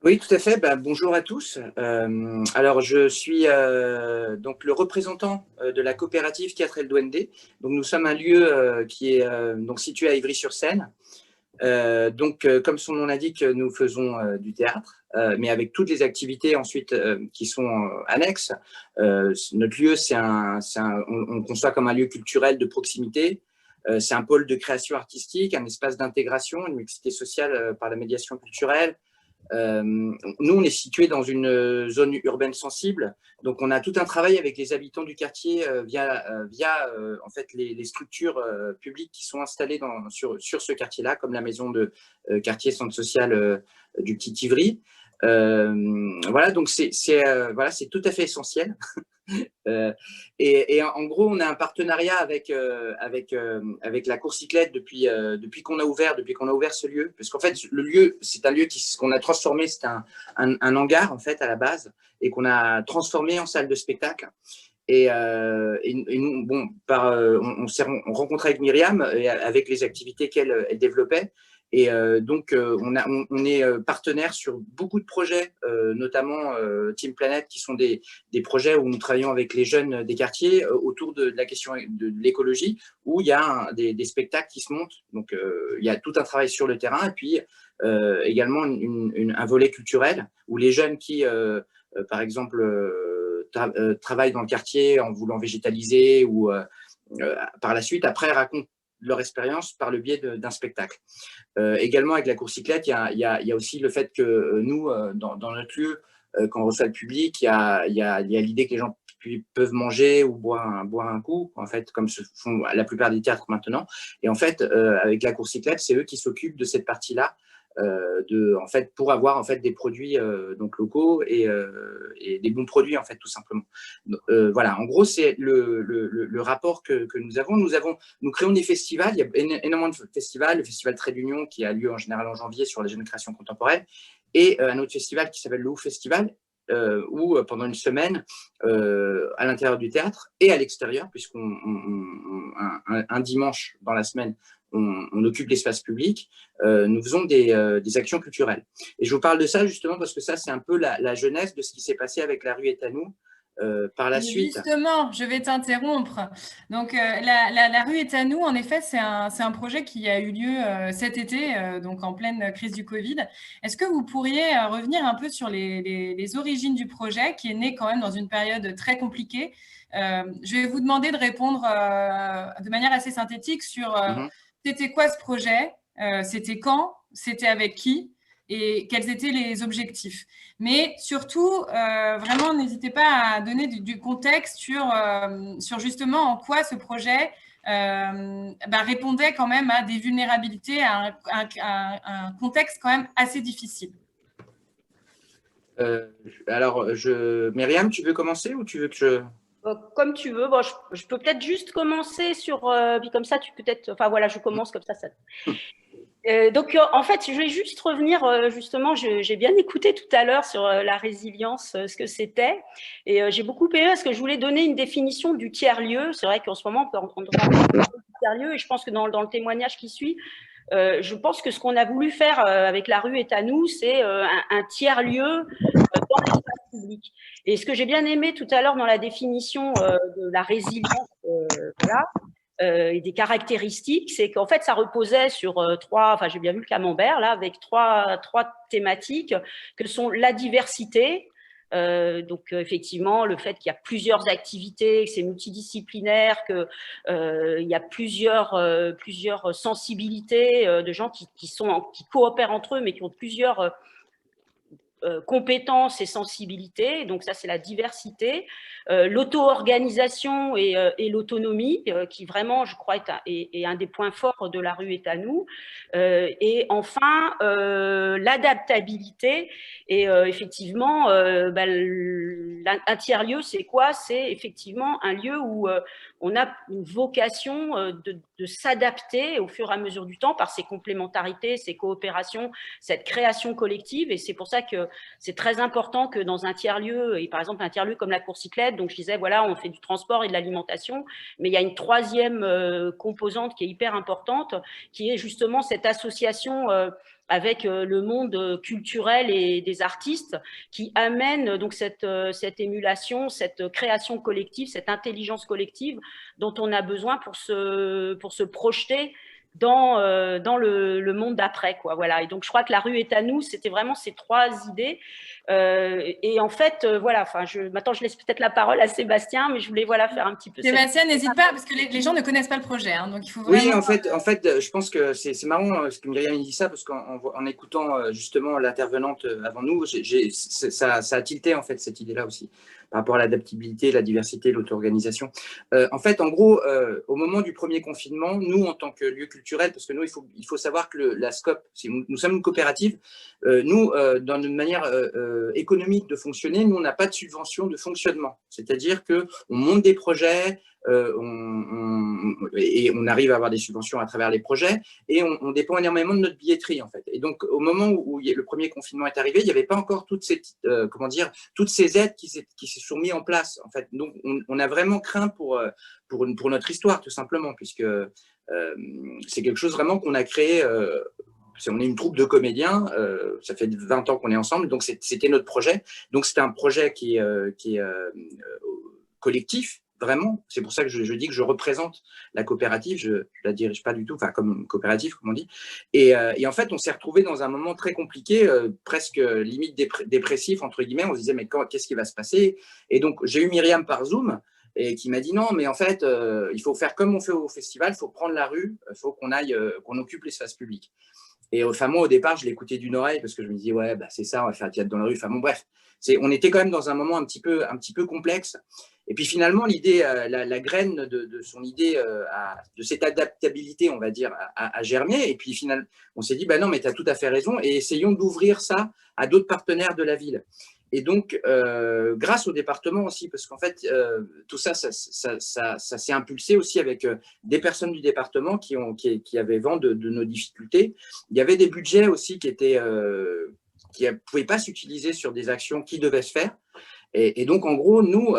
D: Oui, tout à fait. Bonjour à tous. Alors, je suis donc le représentant de la coopérative 4L Duende. Donc, nous sommes un lieu qui est donc situé à Ivry-sur-Seine. Comme son nom l'indique, nous faisons du théâtre, mais avec toutes les activités ensuite qui sont annexes. Notre lieu, on conçoit comme un lieu culturel de proximité. C'est un pôle de création artistique, un espace d'intégration, une mixité sociale par la médiation culturelle. Nous, on est situé dans une zone urbaine sensible, donc on a tout un travail avec les habitants du quartier via en fait les structures publiques qui sont installées sur ce quartier-là, comme la maison de quartier centre social du Petit Ivry. Voilà, donc c'est tout à fait essentiel. Et en gros, on a un partenariat avec la Courcyclette depuis qu'on a ouvert ce lieu, parce qu'en fait le lieu, c'est un lieu qu'on a transformé, c'est un hangar en fait à la base, et qu'on a transformé en salle de spectacle. Et nous, bon, on s'est rencontré avec Myriam et avec les activités qu'elle développait. Et donc, on est partenaire sur beaucoup de projets, notamment Team Planet, qui sont des projets où nous travaillons avec les jeunes des quartiers autour de la question de l'écologie, où il y a des spectacles qui se montent. Donc, il y a tout un travail sur le terrain, et puis également un volet culturel, où les jeunes qui, par exemple, travaillent dans le quartier en voulant végétaliser ou par la suite, après, racontent leur expérience par le biais d'un spectacle. Également, avec la Courcyclette, il y a aussi le fait que nous, dans notre lieu, quand on reçoit le public, il y a l'idée que les gens peuvent manger ou boire un coup, en fait, comme se font la plupart des théâtres maintenant. Et en fait, avec la Courcyclette, c'est eux qui s'occupent de cette partie-là, en fait, pour avoir en fait des produits donc locaux et des bons produits en fait tout simplement. Voilà, en gros c'est le rapport que nous avons. Nous créons des festivals. Il y a énormément de festivals. Le festival Trait d'Union qui a lieu en général en janvier sur la jeune création contemporaine, et un autre festival qui s'appelle le Ouf Festival, où pendant une semaine, à l'intérieur du théâtre et à l'extérieur, puisqu'un dimanche dans la semaine, on occupe l'espace public, nous faisons des actions culturelles. Et je vous parle de ça justement parce que ça, c'est un peu la jeunesse de ce qui s'est passé avec La rue est à nous. Par la suite.
A: Justement, je vais t'interrompre. Donc, la rue est à nous. En effet, c'est un projet qui a eu lieu cet été, donc en pleine crise du Covid. Est-ce que vous pourriez revenir un peu sur les origines du projet, qui est né quand même dans une période très compliquée? Je vais vous demander de répondre de manière assez synthétique sur c'était quoi ce projet, c'était quand, c'était avec qui, et quels étaient les objectifs. Mais surtout, vraiment, n'hésitez pas à donner du contexte sur justement en quoi ce projet répondait quand même à des vulnérabilités, à un contexte quand même assez difficile.
D: Alors, Myriam, tu veux commencer ou tu veux que je…
C: Comme tu veux. Bon, je peux peut-être juste commencer puis comme ça, tu peut-être… Enfin, voilà, je commence comme ça. Donc, en fait, je vais juste revenir, justement, j'ai bien écouté tout à l'heure sur la résilience, ce que c'était. Et j'ai beaucoup aimé parce que je voulais donner une définition du tiers-lieu. C'est vrai qu'en ce moment, on entend parler du tiers-lieu. Et je pense que dans le témoignage qui suit, je pense que ce qu'on a voulu faire avec La rue est à nous, c'est un tiers-lieu dans l'espace public. Et ce que j'ai bien aimé tout à l'heure dans la définition de la résilience, voilà, et des caractéristiques, c'est qu'en fait, ça reposait sur j'ai bien vu le camembert, là, avec trois thématiques que sont la diversité. Donc, effectivement, le fait qu'il y a plusieurs activités, que c'est multidisciplinaire, qu'il y a plusieurs sensibilités de gens qui coopèrent entre eux, mais qui ont plusieurs compétences et sensibilités. Donc ça, c'est la diversité. L'auto-organisation et l'autonomie, qui vraiment, je crois, est un des points forts de La rue est à nous. Et enfin, l'adaptabilité. Et effectivement, un tiers-lieu, c'est quoi? C'est effectivement un lieu où on a une vocation de s'adapter au fur et à mesure du temps par ses complémentarités, ses coopérations, cette création collective. Et c'est pour ça que c'est très important que dans un tiers-lieu, et par exemple un tiers-lieu comme la Courcyclette, donc je disais, voilà, on fait du transport et de l'alimentation, mais il y a une troisième composante qui est hyper importante, qui est justement cette association avec le monde culturel et des artistes qui amène donc cette émulation, cette création collective, cette intelligence collective dont on a besoin pour se projeter dans le monde d'après, quoi. Voilà. Et donc, je crois que La rue est à nous, c'était vraiment ces trois idées. Et en fait, voilà, maintenant, je laisse peut-être la parole à Sébastien, mais je voulais faire un petit peu…
A: Sébastien, n'hésite pas, parce que les gens ne connaissent pas le projet, hein, donc il faut vraiment…
D: Oui, en fait, je pense que c'est marrant ce que Myriam dit ça, parce qu'en écoutant justement l'intervenante avant nous, ça a tilté en fait cette idée-là aussi, par rapport à l'adaptabilité, la diversité, l'auto-organisation. En fait, en gros, au moment du premier confinement, nous, en tant que lieu culturel, parce que nous, il faut savoir que la SCOP, nous sommes une coopérative, nous, dans une manière économique de fonctionner, nous, on n'a pas de subvention de fonctionnement. C'est-à-dire qu'on monte des projets, et on arrive à avoir des subventions à travers les projets, et on dépend énormément de notre billetterie, en fait. Et donc, au moment où le premier confinement est arrivé, il n'y avait pas encore toutes ces aides qui se sont mises en place, en fait. Donc, on a vraiment craint pour notre histoire, tout simplement, puisque c'est quelque chose vraiment qu'on a créé. On est une troupe de comédiens, ça fait 20 ans qu'on est ensemble, donc c'était notre projet. Donc, c'était un projet qui est collectif, vraiment. C'est pour ça que je dis que je représente la coopérative, je ne la dirige pas du tout, enfin comme une coopérative, comme on dit. Et en fait, on s'est retrouvé dans un moment très compliqué, presque limite dépressif, entre guillemets. On se disait, mais qu'est-ce qui va se passer? Et donc, j'ai eu Myriam par Zoom, et qui m'a dit non, mais en fait, il faut faire comme on fait au festival, il faut prendre la rue, il faut qu'on occupe l'espace public. Et enfin, moi, au départ, je l'écoutais d'une oreille parce que je me disais, ouais, bah, c'est ça, on va faire un théâtre dans la rue. Enfin, bon, bref, on était quand même dans un moment un petit peu complexe. Et puis finalement, l'idée, la graine de son idée, de cette adaptabilité, on va dire, a germé. Et puis finalement, on s'est dit, bah non, mais tu as tout à fait raison. Et essayons d'ouvrir ça à d'autres partenaires de la ville. Et donc, grâce au département aussi, parce qu'en fait, tout ça s'est impulsé aussi avec des personnes du département qui avaient vent de nos difficultés. Il y avait des budgets aussi qui ne pouvaient pas s'utiliser sur des actions qui devaient se faire. Et donc, en gros, nous,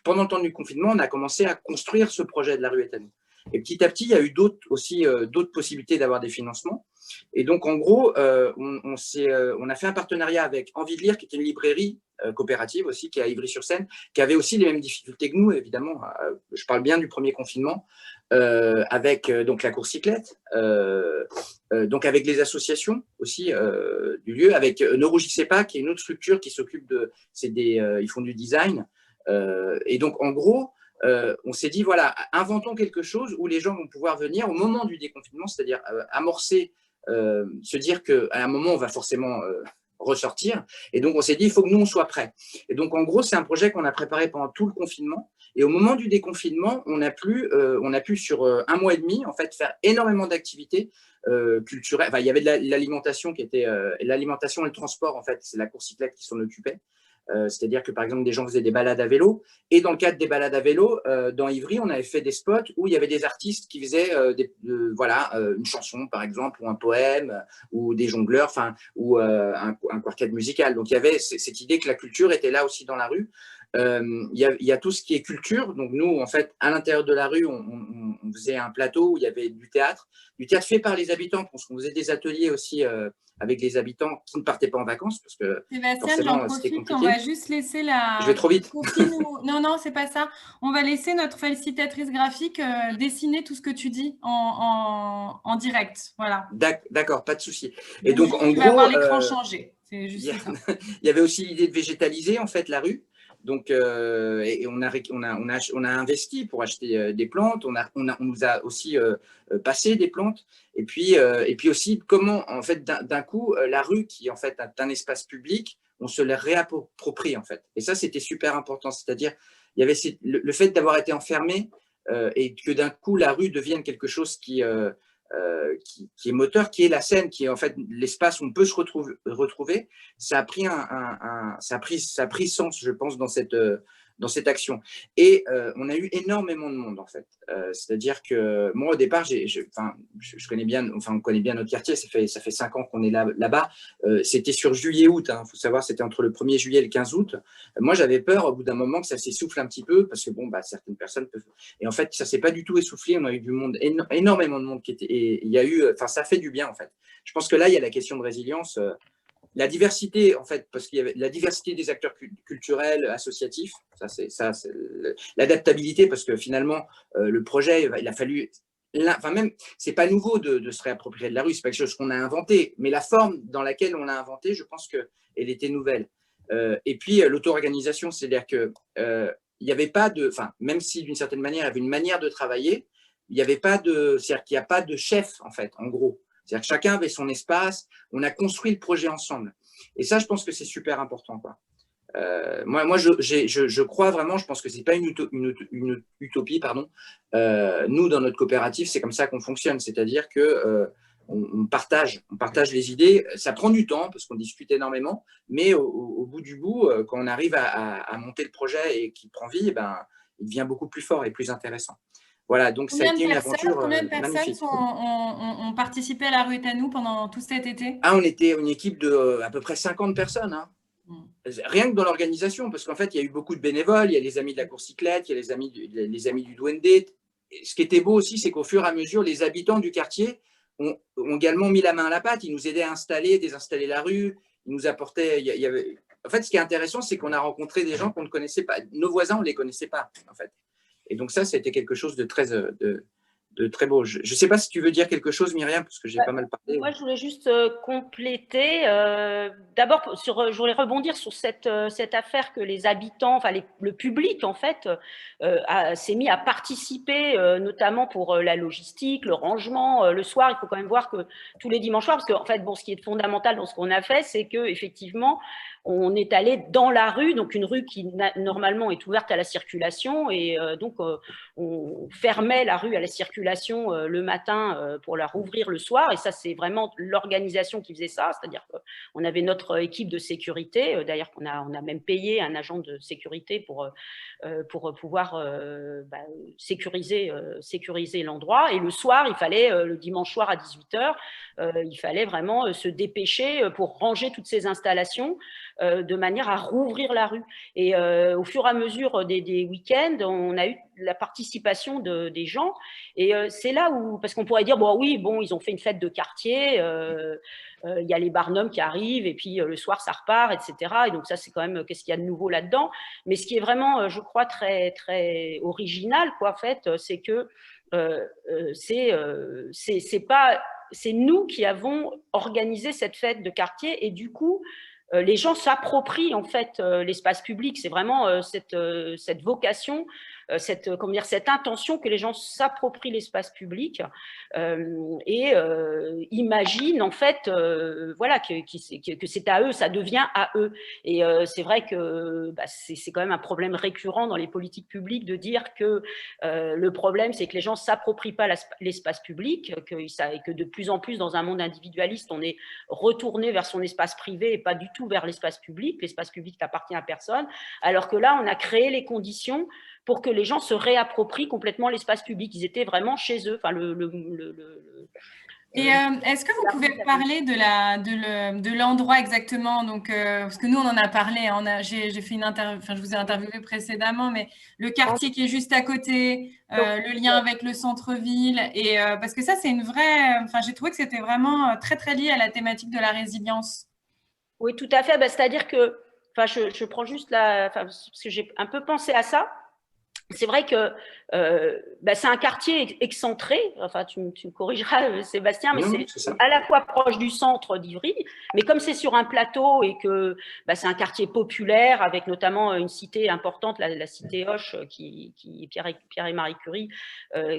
D: pendant le temps du confinement, on a commencé à construire ce projet de La rue est à nous. Et petit à petit, il y a eu d'autres possibilités d'avoir des financements. Et donc, en gros, on a fait un partenariat avec Envie de lire, qui est une librairie coopérative aussi, qui est à Ivry-sur-Seine, qui avait aussi les mêmes difficultés que nous, évidemment. Je parle bien du premier confinement, avec donc la Courcyclette, donc avec les associations aussi du lieu, avec Ne rougissez pas, qui est une autre structure qui s'occupe ils font du design. Et donc, en gros, on s'est dit, voilà, inventons quelque chose où les gens vont pouvoir venir au moment du déconfinement, c'est-à-dire amorcer se dire qu'à un moment, on va forcément ressortir. Et donc, on s'est dit, il faut que nous, on soit prêts. Et donc, en gros, c'est un projet qu'on a préparé pendant tout le confinement. Et au moment du déconfinement, on a pu sur 1 mois et demi, en fait, faire énormément d'activités culturelles. Enfin, il y avait de l'alimentation qui était… l'alimentation et le transport, en fait, c'est la course cyclette qui s'en occupait. C'est-à-dire que, par exemple, des gens faisaient des balades à vélo. Et dans le cadre des balades à vélo, dans Ivry, on avait fait des spots où il y avait des artistes qui faisaient une chanson, par exemple, ou un poème, ou des jongleurs, ou un quartet musical. Donc, il y avait cette idée que la culture était là aussi dans la rue. Il y a tout ce qui est culture. Donc, nous, en fait, à l'intérieur de la rue, on faisait un plateau où il y avait du théâtre fait par les habitants, parce qu'on faisait des ateliers aussi avec les habitants qui ne partaient pas en vacances, parce que
A: Sébastien, j'en profite, on va juste laisser
D: Je vais trop vite.
A: Non, c'est pas ça. On va laisser notre facilitatrice graphique dessiner tout ce que tu dis en direct. Voilà.
D: D'accord, pas de souci. Et donc, en
A: tu
D: gros,
A: vas voir l'écran changer. C'est juste ça.
D: Il y avait aussi l'idée de végétaliser en fait la rue. Donc, et on a investi pour acheter des plantes. On nous a aussi passé des plantes. Et puis aussi comment en fait d'un coup la rue qui en fait est un espace public, on se le réapproprie en fait. Et ça c'était super important. C'est-à-dire il y avait le fait d'avoir été enfermé et que d'un coup la rue devienne quelque chose qui est moteur, qui est la scène, qui est en fait l'espace où on peut se retrouver, ça a pris sens, je pense, dans cette action. Et on a eu énormément de monde, en fait. C'est-à-dire que moi, au départ, je connais bien, on connaît bien notre quartier, ça fait 5 ans qu'on est là-bas. C'était sur juillet-août, il faut savoir, c'était entre le 1er juillet et le 15 août. Moi, j'avais peur, au bout d'un moment, que ça s'essouffle un petit peu, parce que certaines personnes peuvent… Et en fait, ça ne s'est pas du tout essoufflé, on a eu du monde, énormément de monde qui était… Et il y a eu… ça fait du bien, en fait. Je pense que là, il y a la question de résilience… La diversité, en fait, parce qu'il y avait la diversité des acteurs culturels, associatifs, c'est l'adaptabilité, parce que finalement, le projet, il a fallu, c'est pas nouveau de se réapproprier de la rue, c'est pas quelque chose qu'on a inventé, mais la forme dans laquelle on l'a inventé, je pense qu'elle était nouvelle. Et puis, l'auto-organisation, c'est-à-dire que il n'y avait pas même si d'une certaine manière, il y avait une manière de travailler, il n'y avait pas c'est-à-dire qu'il n'y a pas de chef, en fait, en gros. C'est-à-dire que chacun avait son espace, on a construit le projet ensemble. Et ça, je pense que c'est super important, quoi. Moi, je crois vraiment, je pense que ce n'est pas une utopie, pardon. Nous, dans notre coopérative, c'est comme ça qu'on fonctionne, c'est-à-dire que on partage les idées. Ça prend du temps parce qu'on discute énormément, mais au bout du bout, quand on arrive à monter le projet et qu'il prend vie, il devient beaucoup plus fort et plus intéressant. Voilà, donc ça a été une aventure
A: Combien de
D: magnifique.
A: personnes ont participé à La Rue est à nous pendant tout cet été?
D: On était une équipe de à peu près 50 personnes. Rien que dans l'organisation, parce qu'en fait, il y a eu beaucoup de bénévoles, il y a les amis de la course cyclette, il y a les amis du Duende. Ce qui était beau aussi, c'est qu'au fur et à mesure, les habitants du quartier ont également mis la main à la pâte. Ils nous aidaient à désinstaller la rue. Ils nous apportaient… En fait, ce qui est intéressant, c'est qu'on a rencontré des gens qu'on ne connaissait pas. Nos voisins, on ne les connaissait pas, en fait. Et donc ça, c'était quelque chose de très beau. Je ne sais pas si tu veux dire quelque chose, Myriam, parce que j'ai pas mal parlé.
C: Moi, je voulais juste compléter. D'abord, je voulais rebondir sur cette affaire que les habitants, le public, en fait, s'est mis à participer, notamment pour la logistique, le rangement. Le soir, il faut quand même voir que tous les dimanches soirs, parce qu'en fait, ce qui est fondamental dans ce qu'on a fait, c'est qu'effectivement, on est allé dans la rue, donc une rue qui normalement est ouverte à la circulation, et donc on fermait la rue à la circulation le matin pour la rouvrir le soir, et ça c'est vraiment l'organisation qui faisait ça, c'est-à-dire qu'on avait notre équipe de sécurité, d'ailleurs on a même payé un agent de sécurité pour pouvoir sécuriser l'endroit, et le soir, il fallait, le dimanche soir à 18h, il fallait vraiment se dépêcher pour ranger toutes ces installations, de manière à rouvrir la rue. Et au fur et à mesure des week-ends, on a eu la participation des gens. Et c'est là où, parce qu'on pourrait dire, ils ont fait une fête de quartier, il y a les Barnum qui arrivent, et puis le soir, ça repart, etc. Et donc ça, c'est quand même, qu'est-ce qu'il y a de nouveau là-dedans? Mais ce qui est vraiment, je crois, très, très original, en fait, c'est que c'est nous qui avons organisé cette fête de quartier, et du coup, les gens s'approprient en fait l'espace public. C'est vraiment cette vocation cette intention que les gens s'approprient l'espace public et imaginent en fait voilà, que c'est à eux, ça devient à eux. Et c'est vrai que c'est quand même un problème récurrent dans les politiques publiques de dire que le problème, c'est que les gens ne s'approprient pas l'espace public, et que de plus en plus, dans un monde individualiste, on est retourné vers son espace privé et pas du tout vers l'espace public. L'espace public n'appartient à personne, alors que là, on a créé les conditions pour que les gens se réapproprient complètement l'espace public. Ils étaient vraiment chez eux. Enfin,
A: et est-ce que vous pouvez parler de l'endroit exactement, donc, parce que nous, on en a parlé, hein, j'ai fait je vous ai interviewé précédemment, mais le quartier qui est juste à côté, le lien avec le centre-ville, et parce que ça, c'est une vraie… Enfin, j'ai trouvé que c'était vraiment très, très lié à la thématique de la résilience.
C: Oui, tout à fait. C'est-à-dire que, enfin, je prends juste parce que j'ai un peu pensé à ça. C'est vrai que c'est un quartier excentré, enfin tu me corrigeras Sébastien, mais c'est à la fois proche du centre d'Ivry, mais comme c'est sur un plateau et que c'est un quartier populaire avec notamment une cité importante, la cité Hoche, qui Pierre et Marie Curie,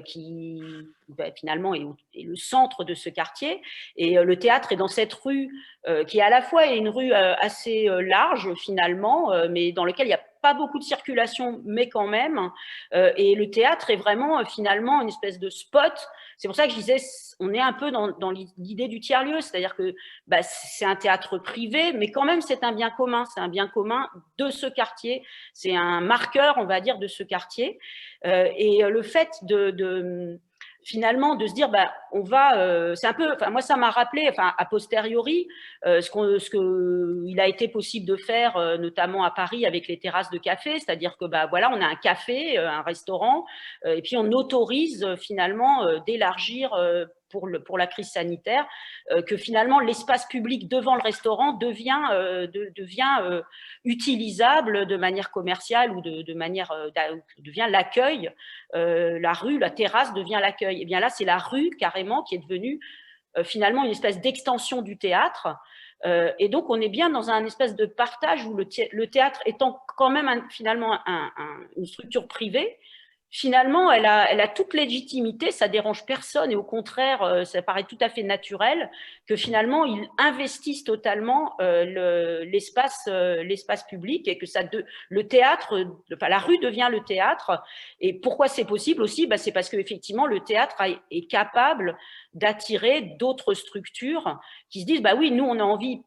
C: qui finalement est le centre de ce quartier, et le théâtre est dans cette rue qui est à la fois une rue assez large finalement, mais dans laquelle il y a pas beaucoup de circulation, mais quand même. Et le théâtre est vraiment finalement une espèce de spot. C'est pour ça que je disais, on est un peu dans l'idée du tiers-lieu, c'est-à-dire que c'est un théâtre privé, mais quand même c'est un bien commun. C'est un bien commun de ce quartier. C'est un marqueur, on va dire, de ce quartier. Et le fait finalement de se dire on va c'est un peu, moi ça m'a rappelé a posteriori ce qu'il a été possible de faire notamment à Paris avec les terrasses de café, c'est-à-dire que voilà, on a un café, un restaurant, et puis on autorise finalement d'élargir pour la crise sanitaire, que finalement l'espace public devant le restaurant devient utilisable de manière commerciale ou de manière devient l'accueil, la rue, la terrasse devient l'accueil. Et bien là, c'est la rue carrément qui est devenue finalement une espèce d'extension du théâtre. Et donc, on est bien dans un espèce de partage où le théâtre étant quand même finalement une structure privée, finalement, elle a toute légitimité, ça dérange personne et au contraire, ça paraît tout à fait naturel que finalement, ils investissent totalement l'espace public et que le théâtre, la rue devient le théâtre. Et pourquoi c'est possible aussi ? C'est parce qu'effectivement, le théâtre est capable d'attirer d'autres structures qui se disent, oui, nous, on a envie,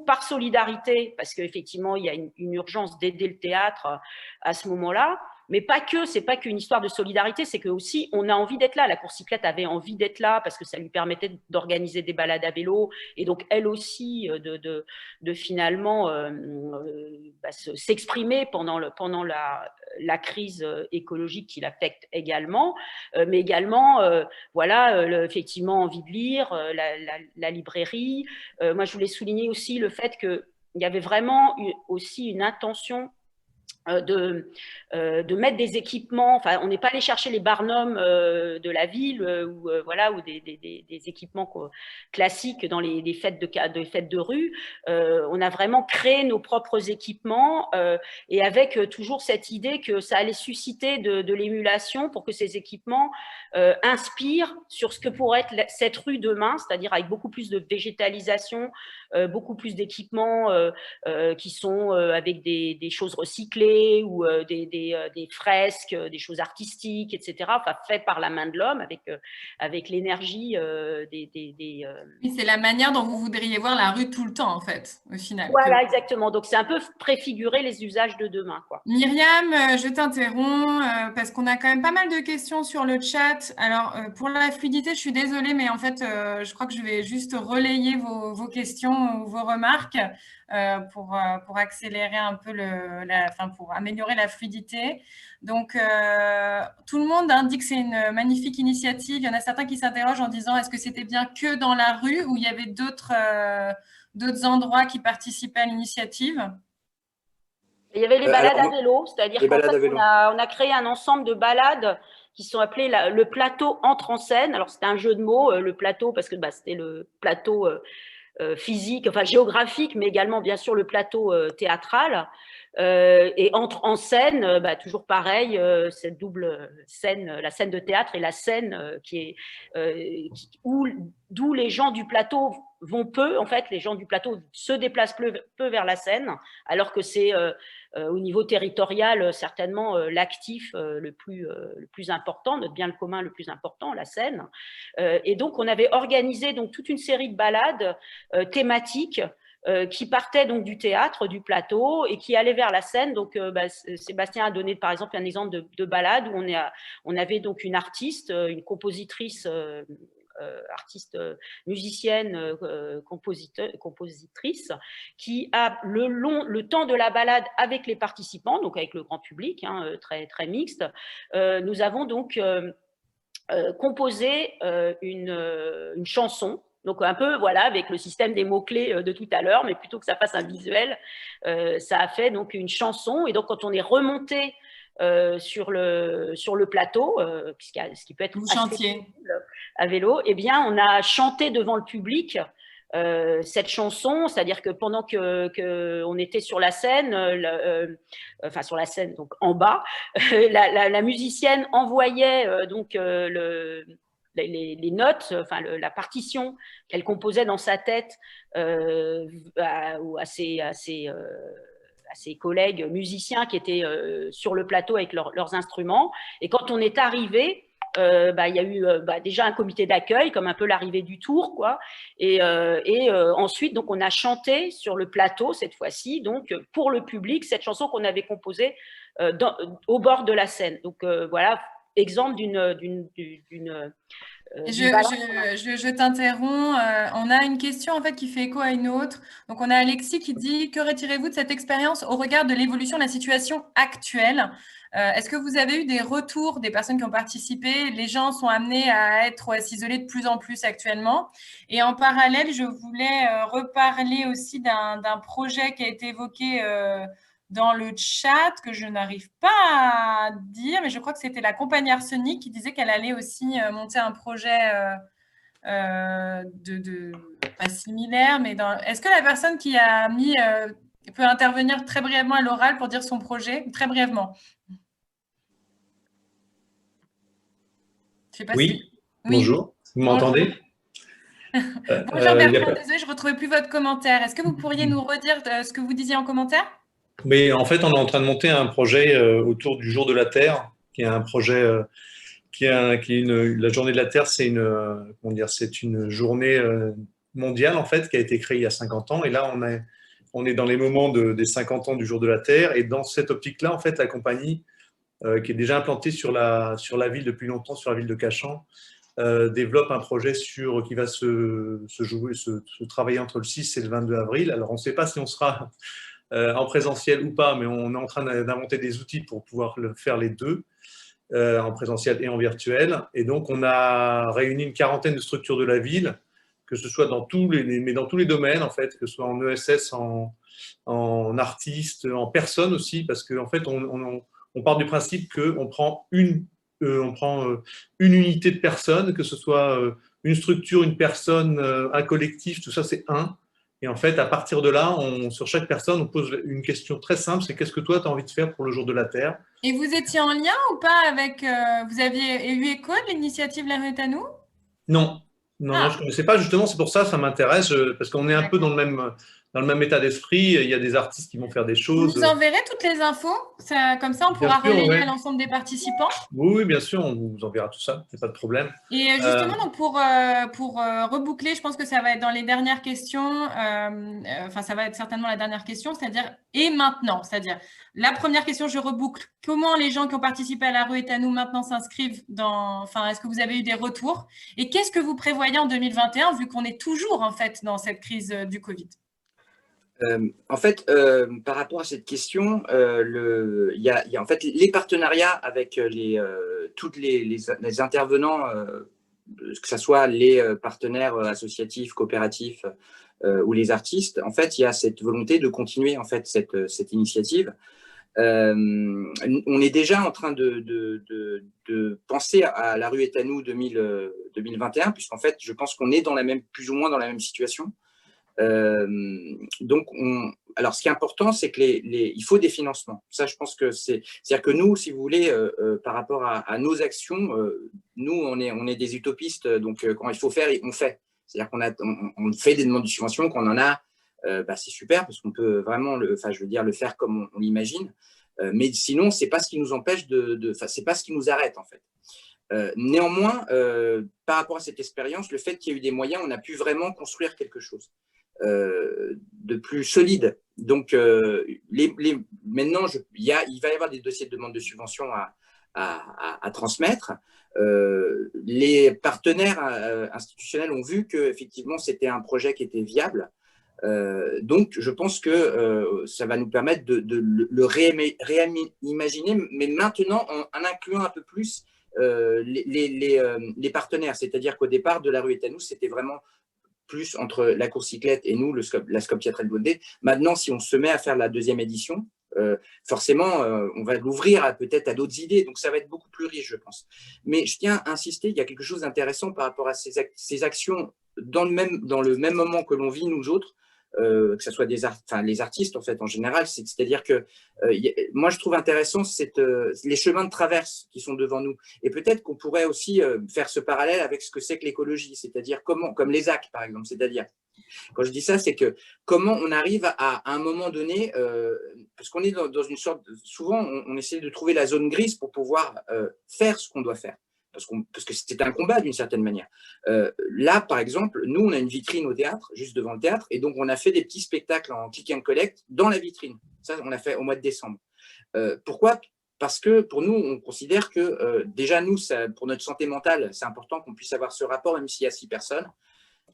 C: par solidarité, parce qu'effectivement, il y a une urgence d'aider le théâtre à ce moment-là, mais pas que, c'est pas qu'une histoire de solidarité, c'est que aussi on a envie d'être là. La Courcyclette avait envie d'être là parce que ça lui permettait d'organiser des balades à vélo et donc elle aussi de finalement s'exprimer pendant la crise écologique qui l'affecte également, mais également voilà, effectivement envie de lire, la librairie. Moi je voulais souligner aussi le fait qu'il y avait vraiment aussi une intention de mettre des équipements, enfin on n'est pas allé chercher les barnums de la ville ou voilà, ou des équipements classiques dans les fêtes de rue. On a vraiment créé nos propres équipements et avec toujours cette idée que ça allait susciter de l'émulation pour que ces équipements inspirent sur ce que pourrait être cette rue demain, c'est-à-dire avec beaucoup plus de végétalisation, beaucoup plus d'équipements qui sont avec des choses recyclées ou des fresques, des choses artistiques, etc. Enfin, fait par la main de l'homme avec l'énergie
A: Oui, c'est la manière dont vous voudriez voir la rue tout le temps, en fait, au final.
C: Voilà, exactement. Donc, c'est un peu préfigurer les usages de demain, quoi.
A: Myriam, je t'interromps parce qu'on a quand même pas mal de questions sur le chat. Alors, pour la fluidité, je suis désolée, mais en fait, je crois que je vais juste relayer vos questions ou vos remarques pour accélérer un peu pour améliorer la fluidité. Donc, tout le monde indique que c'est une magnifique initiative. Il y en a certains qui s'interrogent en disant est-ce que c'était bien que dans la rue ou il y avait d'autres endroits qui participaient à l'initiative ?
C: Il y avait les balades à vélo, c'est-à-dire qu'en fait, on a créé un ensemble de balades qui sont appelées le plateau entre en scène. Alors, c'était un jeu de mots, le plateau, parce que c'était le plateau physique, enfin géographique, mais également bien sûr le plateau théâtral. Et entre en scène, toujours pareil, cette double scène, la scène de théâtre et la scène d'où les gens du plateau vont peu. En fait, les gens du plateau se déplacent peu vers la scène, alors que c'est au niveau territorial certainement l'actif le plus important, notre bien le commun le plus important, la scène. Et donc, on avait organisé donc toute une série de balades thématiques qui partaient donc du théâtre, du plateau, et qui allaient vers la scène. Donc, Sébastien a donné par exemple un exemple de balade où on avait donc une artiste, une compositrice, artiste musicienne, compositrice, qui a le temps de la balade avec les participants, donc avec le grand public, très, très mixte. Nous avons donc composé une chanson. Donc un peu, voilà, avec le système des mots-clés de tout à l'heure, mais plutôt que ça fasse un visuel, ça a fait donc une chanson. Et donc quand on est remonté sur le plateau, ce qui peut être
A: chantier
C: à vélo, eh bien on a chanté devant le public cette chanson, c'est-à-dire que pendant que on était sur la scène, enfin sur la scène, donc en bas, la musicienne envoyait donc les notes, enfin la partition qu'elle composait dans sa tête à ses collègues musiciens qui étaient sur le plateau avec leurs instruments. Et quand on est arrivé, il y a eu déjà un comité d'accueil, comme un peu l'arrivée du tour, quoi. Et ensuite, donc, on a chanté sur le plateau, cette fois-ci, donc, pour le public, cette chanson qu'on avait composée au bord de la scène. Donc, voilà, exemple d'une
A: je t'interromps. On a une question en fait qui fait écho à une autre. Donc on a Alexis qui dit: que retirez-vous de cette expérience au regard de l'évolution de la situation actuelle? Est-ce que vous avez eu des retours des personnes qui ont participé? Les gens sont amenés à s'isoler de plus en plus actuellement. Et en parallèle, je voulais reparler aussi d'un projet qui a été évoqué dans le chat, que je n'arrive pas à dire, mais je crois que c'était la compagnie Arsenic qui disait qu'elle allait aussi monter un projet pas similaire, mais est-ce que la personne qui a mis peut intervenir très brièvement à l'oral pour dire son projet, très brièvement? Je sais pas
E: oui.
A: si...
E: Bonjour, vous m'entendez?
A: Bonjour Bertrand, désolé, je ne retrouvais plus votre commentaire. Est-ce que vous pourriez nous redire ce que vous disiez en commentaire?
E: Mais en fait, on est en train de monter un projet autour du Jour de la Terre, qui est un projet la Journée de la Terre, c'est une journée mondiale en fait qui a été créée il y a 50 ans. Et là, on est dans les moments des 50 ans du Jour de la Terre. Et dans cette optique-là, en fait, la compagnie qui est déjà implantée sur la ville depuis longtemps, sur la ville de Cachan, développe un projet qui va se travailler entre le 6 et le 22 avril. Alors, on ne sait pas si on sera en présentiel ou pas, mais on est en train d'inventer des outils pour pouvoir faire les deux, en présentiel et en virtuel. Et donc, on a réuni une quarantaine de structures de la ville, que ce soit dans tous les domaines, en fait, que ce soit en ESS, en artistes, en personnes aussi, parce qu'en fait, on part du principe qu'on prend une unité de personnes, que ce soit une structure, une personne, un collectif, tout ça, c'est un. Et en fait, à partir de là, sur chaque personne, on pose une question très simple, c'est qu'est-ce que toi, tu as envie de faire pour le Jour de la Terre?
A: Et vous étiez en lien ou pas avec... vous aviez eu écho de l'initiative La Rue est à nous?
E: Non, non, je ne connaissais pas. Justement, c'est pour ça m'intéresse, parce qu'on est un peu dans le même état d'esprit. Il y a des artistes qui vont faire des choses.
A: Vous nous enverrez toutes les infos, comme ça on pourra relayer à l'ensemble des participants.
E: Oui, bien sûr, on vous enverra tout ça, c'est pas de problème.
A: Et justement, donc pour reboucler, je pense que ça va être dans les dernières questions, enfin ça va être certainement la dernière question, c'est-à-dire et maintenant, c'est-à-dire la première question, je reboucle, comment les gens qui ont participé à La Rue est à nous maintenant s'inscrivent est-ce que vous avez eu des retours? Et qu'est-ce que vous prévoyez en 2021, vu qu'on est toujours en fait dans cette crise du Covid?
D: En fait, par rapport à cette question, il y a en fait les partenariats avec tous les intervenants, que ce soit les partenaires associatifs, coopératifs ou les artistes. En fait, il y a cette volonté de continuer en fait cette initiative. On est déjà en train de penser à La Rue est à nous 2021, puisqu'en fait, je pense qu'on est plus ou moins dans la même situation. Donc, alors, ce qui est important, c'est que il faut des financements. Ça, je pense que c'est-à-dire que nous, si vous voulez, par rapport à nos actions, nous, on est des utopistes. Donc, quand il faut faire, on fait. C'est-à-dire qu'on fait des demandes de subvention, qu'on en a, c'est super parce qu'on peut vraiment le faire comme on l'imagine. Mais sinon, c'est pas ce qui nous empêche c'est pas ce qui nous arrête en fait. Néanmoins, par rapport à cette expérience, le fait qu'il y ait eu des moyens, on a pu vraiment construire quelque chose de plus solide. Donc, maintenant, il va y avoir des dossiers de demande de subvention à transmettre. Les partenaires institutionnels ont vu qu'effectivement, c'était un projet qui était viable. Donc, je pense que ça va nous permettre de le réimaginer, mais maintenant en incluant un peu plus les partenaires. C'est-à-dire qu'au départ, De la rue est à nous, c'était vraiment plus entre la course cyclette et nous, la Skopje Trail-Bondé. Maintenant, si on se met à faire la deuxième édition, forcément, on va l'ouvrir peut-être à d'autres idées. Donc, ça va être beaucoup plus riche, je pense. Mais je tiens à insister, il y a quelque chose d'intéressant par rapport à ces actions dans le même moment que l'on vit, nous autres, que ce soit les artistes, en fait, en général. C'est-à-dire que moi, je trouve intéressant les chemins de traverse qui sont devant nous. Et peut-être qu'on pourrait aussi faire ce parallèle avec ce que c'est que l'écologie, c'est-à-dire comme les ZAC, par exemple. C'est-à-dire, quand je dis ça, c'est que comment on arrive à un moment donné, parce qu'on est dans une sorte, souvent, on essaie de trouver la zone grise pour pouvoir faire ce qu'on doit faire. Parce que c'est un combat d'une certaine manière. Là, par exemple, nous, on a une vitrine au théâtre, juste devant le théâtre, et donc on a fait des petits spectacles en click and collect dans la vitrine. Ça, on l'a fait au mois de décembre. Pourquoi ? Parce que pour nous, on considère que déjà, nous, pour notre santé mentale, c'est important qu'on puisse avoir ce rapport, même s'il y a 6 personnes.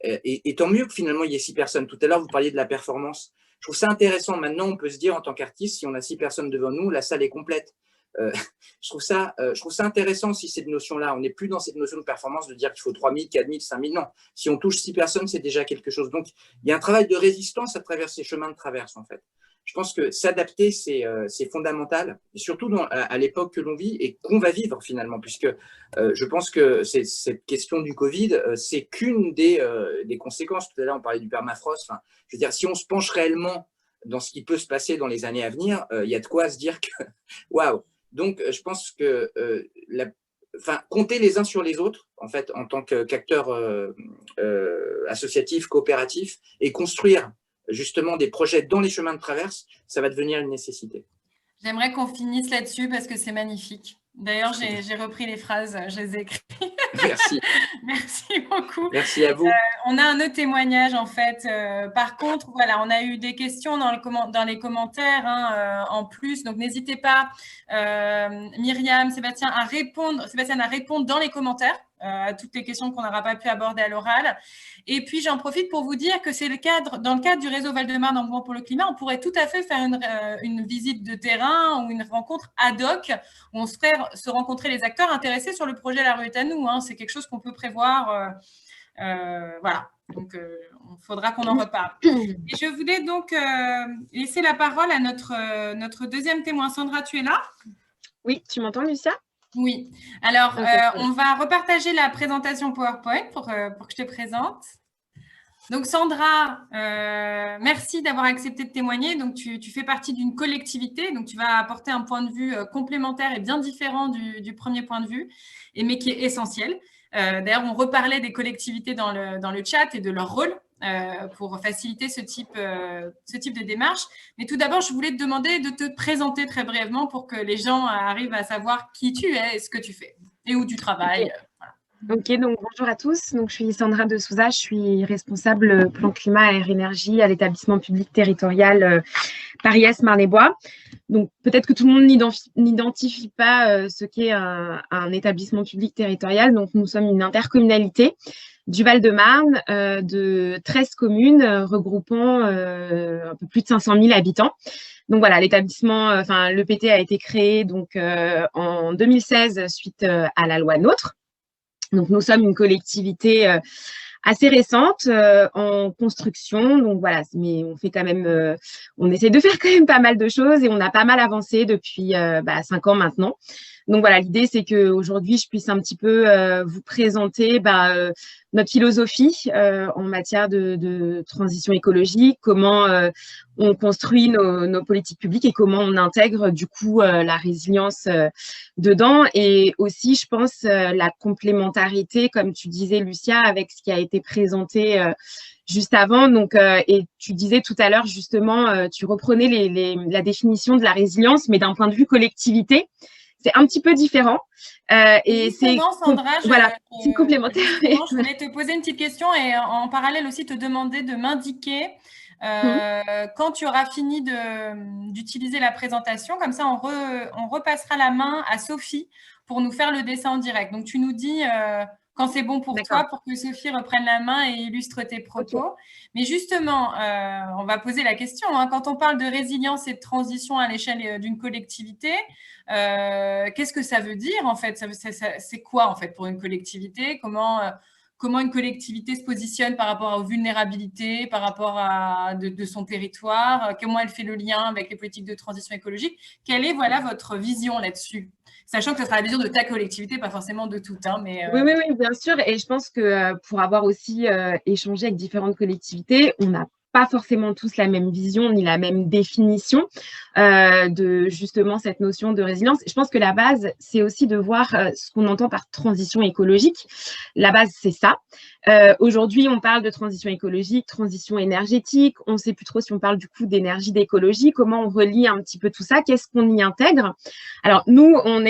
D: Et tant mieux que finalement, il y ait 6 personnes. Tout à l'heure, vous parliez de la performance. Je trouve ça intéressant. Maintenant, on peut se dire, en tant qu'artiste, si on a 6 personnes devant nous, la salle est complète. Je trouve ça intéressant aussi, cette notion-là. On n'est plus dans cette notion de performance de dire qu'il faut 3000, 4000, 5000. Non, si on touche 6 personnes, c'est déjà quelque chose. Donc, il y a un travail de résistance à travers ces chemins de traverse, en fait. Je pense que s'adapter, c'est fondamental, et surtout à l'époque que l'on vit et qu'on va vivre finalement, puisque je pense que cette question du Covid, c'est qu'une des conséquences. Tout à l'heure, on parlait du permafrost. Enfin, je veux dire, si on se penche réellement dans ce qui peut se passer dans les années à venir, il y a de quoi se dire que waouh. Donc, je pense que compter les uns sur les autres, en fait, en tant qu'acteur associatif, coopératif, et construire justement des projets dans les chemins de traverse, ça va devenir une nécessité.
A: J'aimerais qu'on finisse là-dessus parce que c'est magnifique. D'ailleurs, j'ai repris les phrases, je les ai écrites.
D: Merci.
A: Merci beaucoup.
D: Merci à vous.
A: On a un autre témoignage, en fait. Par contre, voilà, on a eu des questions dans les commentaires en plus. Donc, n'hésitez pas, Myriam, Sébastien, à répondre dans les commentaires à toutes les questions qu'on n'aura pas pu aborder à l'oral. Et puis, j'en profite pour vous dire que c'est dans le cadre du réseau Val-de-Marne en mouvement pour le climat, on pourrait tout à fait faire une visite de terrain ou une rencontre ad hoc où on se ferait se rencontrer les acteurs intéressés sur le projet La rue est à nous. C'est quelque chose qu'on peut prévoir. Voilà. Donc, il faudra qu'on en reparle. Et je voulais donc laisser la parole à notre deuxième témoin. Sandra, tu es là ?
B: Oui, tu m'entends, Lucia ?
A: Oui. Alors, on va repartager la présentation PowerPoint pour que je te présente. Donc, Sandra, merci d'avoir accepté de témoigner. Donc, tu fais partie d'une collectivité. Donc, tu vas apporter un point de vue complémentaire et bien différent du premier point de vue, mais qui est essentiel. D'ailleurs, on reparlait des collectivités dans le chat et de leur rôle pour faciliter ce type de démarche. Mais tout d'abord, je voulais te demander de te présenter très brièvement pour que les gens arrivent à savoir qui tu es et ce que tu fais et où tu travailles. Voilà.
F: Ok, donc bonjour à tous. Donc, je suis Sandra de Souza, je suis responsable plan climat et énergie à l'établissement public territorial Paris-Est Marne-et-Bois. Donc, peut-être que tout le monde n'identifie pas ce qu'est un établissement public territorial. Donc, nous sommes une intercommunalité du Val-de-Marne de 13 communes regroupant un peu plus de 500 000 habitants. Donc voilà, l'EPT a été créé donc en 2016 suite à la loi NOTRe. Donc nous sommes une collectivité assez récente en construction. Donc voilà, mais on fait quand même, on essaie de faire quand même pas mal de choses et on a pas mal avancé depuis 5 ans maintenant. Donc voilà, l'idée, c'est qu'aujourd'hui, je puisse un petit peu vous présenter notre philosophie en matière de transition écologique, comment on construit nos politiques publiques et comment on intègre du coup la résilience dedans. Et aussi, je pense, la complémentarité, comme tu disais, Lucia, avec ce qui a été présenté juste avant. Donc, et tu disais tout à l'heure, justement, tu reprenais la définition de la résilience, mais d'un point de vue collectivité. C'est un petit peu différent.
A: Et c'est Sandra,
F: c'est complémentaire.
A: Je voulais te poser une petite question et en parallèle aussi te demander de m'indiquer quand tu auras fini d'utiliser la présentation. Comme ça, on repassera la main à Sophie pour nous faire le dessin en direct. Donc, tu nous dis quand c'est bon pour toi, pour que Sophie reprenne la main et illustre tes propos. Okay. Mais justement, on va poser la question. Quand on parle de résilience et de transition à l'échelle d'une collectivité, qu'est-ce que ça veut dire en fait? C'est quoi en fait pour une collectivité? Comment une collectivité se positionne par rapport aux vulnérabilités, par rapport à de son territoire? Comment elle fait le lien avec les politiques de transition écologique? Quelle est votre vision là-dessus? Sachant que ce sera la vision de ta collectivité, pas forcément de toute. Mais,
F: Oui, bien sûr. Et je pense que pour avoir aussi échangé avec différentes collectivités, on n'a pas forcément tous la même vision ni la même définition de justement cette notion de résilience. Je pense que la base, c'est aussi de voir ce qu'on entend par transition écologique. La base, c'est ça. Aujourd'hui, on parle de transition écologique, transition énergétique. On ne sait plus trop si on parle du coup d'énergie, d'écologie. Comment on relie un petit peu tout ça? Qu'est-ce qu'on y intègre? Alors, nous, on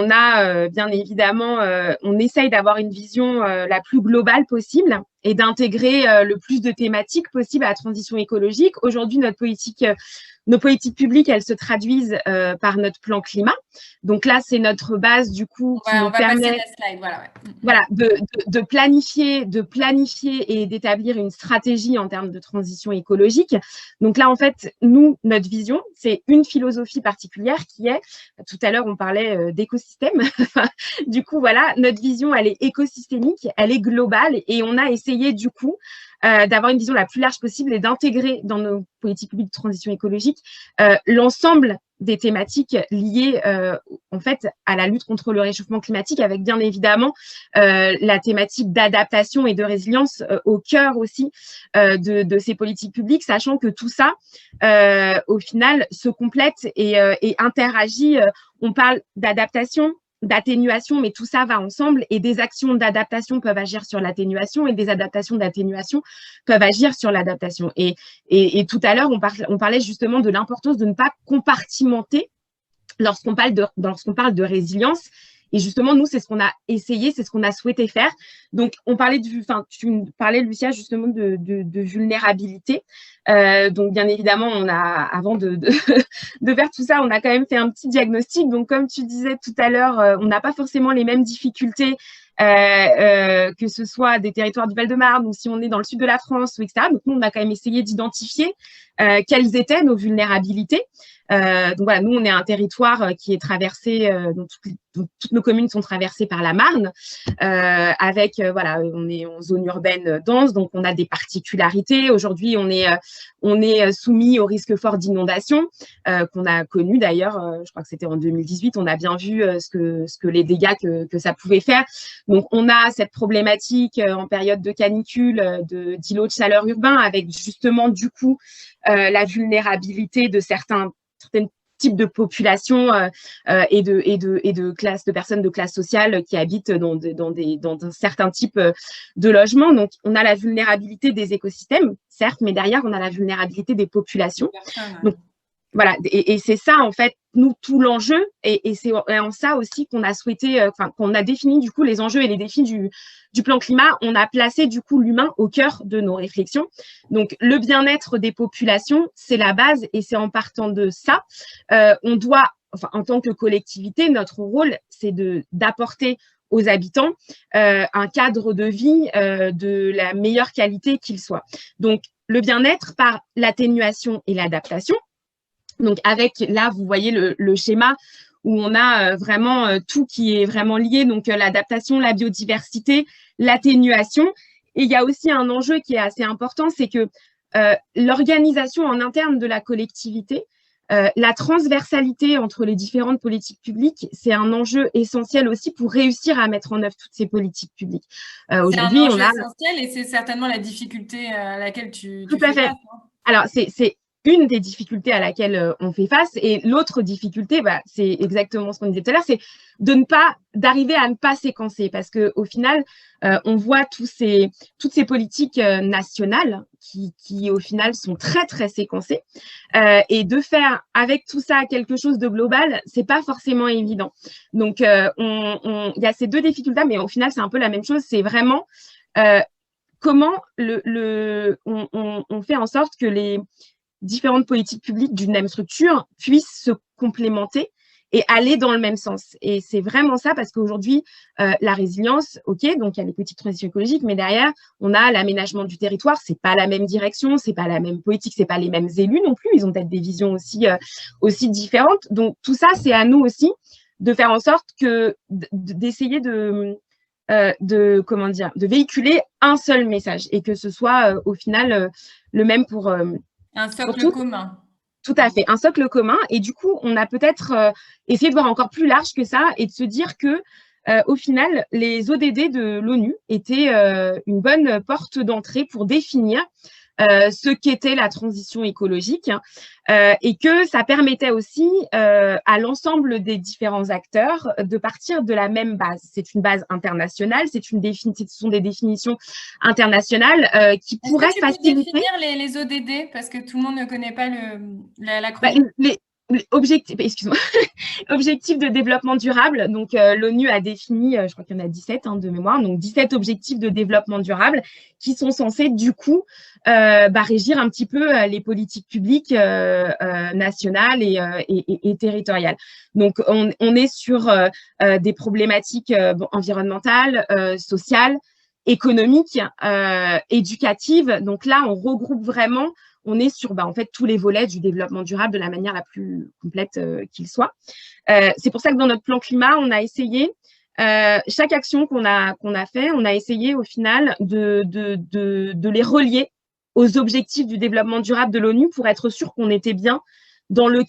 F: a bien évidemment, on essaye d'avoir une vision la plus globale possible et d'intégrer le plus de thématiques possibles à la transition écologique. Aujourd'hui, nos politiques publiques, elles se traduisent par notre plan climat. Donc là, c'est notre base du coup qui nous permet de planifier et d'établir une stratégie en termes de transition écologique. Donc là, en fait, nous, notre vision, c'est une philosophie particulière qui est, tout à l'heure, on parlait d'écosystème. Du coup, voilà, notre vision, elle est écosystémique, elle est globale et on a essayé du coup d'avoir une vision la plus large possible et d'intégrer dans nos politiques publiques de transition écologique l'ensemble des thématiques liées en fait à la lutte contre le réchauffement climatique, avec bien évidemment la thématique d'adaptation et de résilience au cœur aussi de ces politiques publiques, sachant que tout ça au final se complète et interagit. On parle d'adaptation, d'atténuation, mais tout ça va ensemble et des actions d'adaptation peuvent agir sur l'atténuation et des adaptations d'atténuation peuvent agir sur l'adaptation. Et tout à l'heure, on parlait justement de l'importance de ne pas compartimenter lorsqu'on parle de résilience. Et justement, nous, c'est ce qu'on a essayé, c'est ce qu'on a souhaité faire. Donc, tu parlais, Lucia, justement de vulnérabilité. Donc, bien évidemment, avant de faire tout ça, on a quand même fait un petit diagnostic. Donc, comme tu disais tout à l'heure, on n'a pas forcément les mêmes difficultés que ce soit des territoires du Val-de-Marne ou si on est dans le sud de la France, ou etc. Donc, nous, on a quand même essayé d'identifier quelles étaient nos vulnérabilités. Donc voilà, nous, on est un territoire qui est traversé, donc toutes nos communes sont traversées par la Marne, avec, on est en zone urbaine dense, donc on a des particularités. Aujourd'hui, on est soumis au risque fort d'inondation, qu'on a connu d'ailleurs, je crois que c'était en 2018, on a bien vu ce que les dégâts que ça pouvait faire. Donc, on a cette problématique en période de canicule, d'îlots de chaleur urbains, avec justement, du coup, la vulnérabilité de certains types de populations et de classes, de personnes de classe sociale qui habitent dans un certain type de logements. Donc, on a la vulnérabilité des écosystèmes, certes, mais derrière, on a la vulnérabilité des populations. Donc, voilà, et c'est ça, en fait, nous, tout l'enjeu, et c'est en ça aussi qu'on a souhaité, qu'on a défini, du coup, les enjeux et les défis du plan climat. On a placé, du coup, l'humain au cœur de nos réflexions. Donc, le bien-être des populations, c'est la base, et c'est en partant de ça, on doit, en tant que collectivité, notre rôle, c'est d'apporter aux habitants un cadre de vie de la meilleure qualité qu'il soit. Donc, le bien-être par l'atténuation et l'adaptation. Donc, là, vous voyez le schéma où on a vraiment tout qui est vraiment lié, donc l'adaptation, la biodiversité, l'atténuation. Et il y a aussi un enjeu qui est assez important, c'est que l'organisation en interne de la collectivité la transversalité entre les différentes politiques publiques, c'est un enjeu essentiel aussi pour réussir à mettre en œuvre toutes ces politiques publiques.
A: Aujourd'hui, on a essentiel et c'est certainement la difficulté à laquelle tu fais face.
F: Alors, c'est une des difficultés à laquelle on fait face, et l'autre difficulté, c'est exactement ce qu'on disait tout à l'heure, c'est d'arriver à ne pas séquencer, parce que au final, on voit toutes ces politiques nationales qui au final sont très très séquencées, et de faire avec tout ça quelque chose de global, c'est pas forcément évident. Donc il y a ces deux difficultés, mais au final c'est un peu la même chose. C'est vraiment comment on fait en sorte que les différentes politiques publiques d'une même structure puissent se complémenter et aller dans le même sens. Et c'est vraiment ça, parce qu'aujourd'hui, la résilience, OK, donc il y a les politiques de transition écologique, mais derrière, on a l'aménagement du territoire, c'est pas la même direction, c'est pas la même politique, c'est pas les mêmes élus non plus, ils ont peut-être des visions aussi différentes. Donc tout ça, c'est à nous aussi de faire en sorte que d'essayer de véhiculer un seul message, et que ce soit au final le même pour
A: un socle commun.
F: Tout à fait, un socle commun. Et du coup, on a peut-être essayé de voir encore plus large que ça et de se dire que au final, les ODD de l'ONU étaient une bonne porte d'entrée pour définir ce qu'était la transition écologique, et que ça permettait aussi à l'ensemble des différents acteurs de partir de la même base. C'est une base internationale, ce sont des définitions internationales qui pourraient faciliter…
A: Est-ce que tu peux définir les ODD, parce que tout le monde ne connaît pas l'acronyme.
F: Objectifs de développement durable. Donc, l'ONU a défini, je crois qu'il y en a 17 de mémoire, donc 17 objectifs de développement durable qui sont censés, du coup, régir un petit peu les politiques publiques nationales et territoriales. Donc, on est sur des problématiques environnementales, sociales, économiques, éducatives. Donc là, on regroupe vraiment… On est sur en fait tous les volets du développement durable de la manière la plus complète qu'il soit. C'est pour ça que dans notre plan climat, on a essayé, chaque action qu'on a fait, on a essayé au final de les relier aux objectifs du développement durable de l'ONU pour être sûr qu'on était bien dans le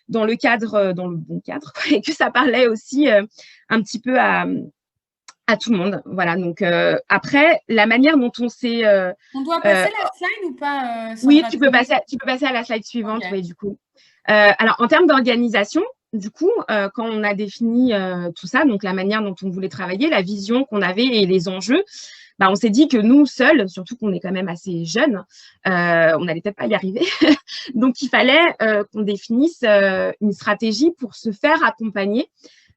F: bon cadre, et que ça parlait aussi un petit peu à tout le monde. Voilà, donc après, la manière dont on s'est…
A: on doit passer la slide ou pas
F: Oui, tu peux passer à la slide suivante, okay. Oui, du coup. Alors, en termes d'organisation, du coup, quand on a défini tout ça, donc la manière dont on voulait travailler, la vision qu'on avait et les enjeux, on s'est dit que nous, seuls, surtout qu'on est quand même assez jeunes, on n'allait peut-être pas y arriver. Donc, il fallait qu'on définisse une stratégie pour se faire accompagner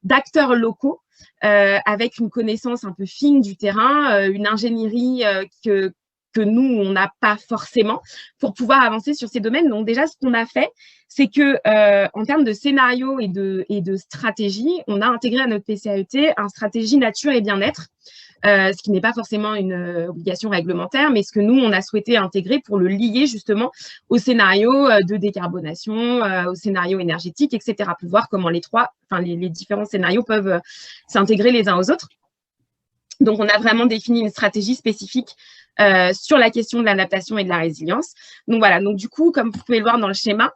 F: d'acteurs locaux avec une connaissance un peu fine du terrain, une ingénierie que nous, on n'a pas forcément pour pouvoir avancer sur ces domaines. Donc déjà, ce qu'on a fait, c'est que en termes de scénario et de stratégie, on a intégré à notre PCAET un stratégie nature et bien-être, ce qui n'est pas forcément une obligation réglementaire, mais ce que nous, on a souhaité intégrer pour le lier justement au scénario de décarbonation, au scénario énergétique, etc., pour voir comment les différents scénarios peuvent s'intégrer les uns aux autres. Donc, on a vraiment défini une stratégie spécifique sur la question de l'adaptation et de la résilience. Donc voilà, donc du coup, comme vous pouvez le voir dans le schéma,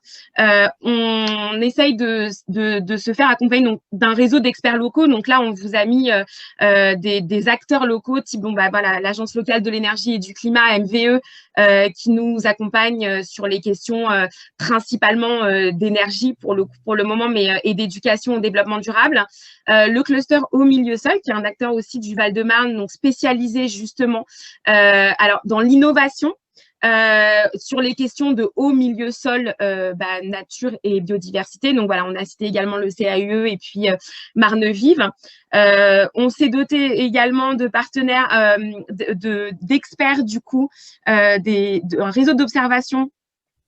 F: on essaye de se faire accompagner d'un réseau d'experts locaux. Donc là, on vous a mis des acteurs locaux, type l'Agence locale de l'énergie et du climat, MVE, qui nous accompagne sur les questions principalement d'énergie pour le moment, mais et d'éducation au développement durable. Le cluster Eau Milieu Sol, qui est un acteur aussi du Val-de-Marne, donc spécialisé justement alors dans l'innovation sur les questions de eau, milieu, sol, nature et biodiversité. Donc voilà, on a cité également le CAUE et puis Marne Vive. On s'est doté également de partenaires, d'experts du coup, un réseau d'observation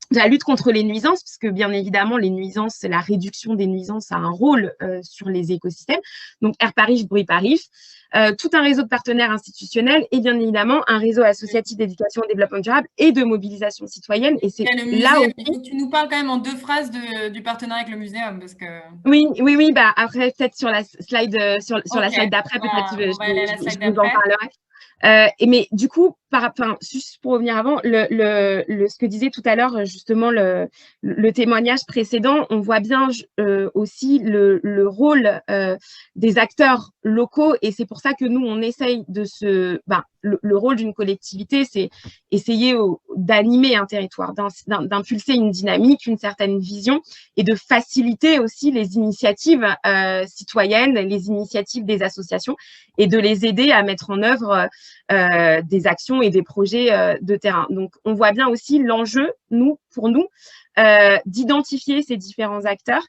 F: de la lutte contre les nuisances, parce que bien évidemment, les nuisances, la réduction des nuisances a un rôle sur les écosystèmes. Donc, Air Paris, Bruit Paris, tout un réseau de partenaires institutionnels et bien évidemment un réseau associatif d'éducation au développement durable et de mobilisation citoyenne. Et c'est là aussi…
A: Il faut que tu nous parles quand même en 2 phrases du partenariat avec le muséum, parce que…
F: Oui, après, peut-être sur la slide, sur la slide d'après, peut-être je vous en parlerai. Mais du coup, juste pour revenir avant, ce que disait tout à l'heure justement le témoignage précédent, on voit bien aussi le rôle des acteurs locaux, et c'est pour ça que nous, on essaye le rôle d'une collectivité, c'est essayer d'animer un territoire, d'impulser une dynamique, une certaine vision, et de faciliter aussi les initiatives citoyennes, les initiatives des associations, et de les aider à mettre en œuvre des actions et des projets de terrain. Donc, on voit bien aussi l'enjeu, pour nous, d'identifier ces différents acteurs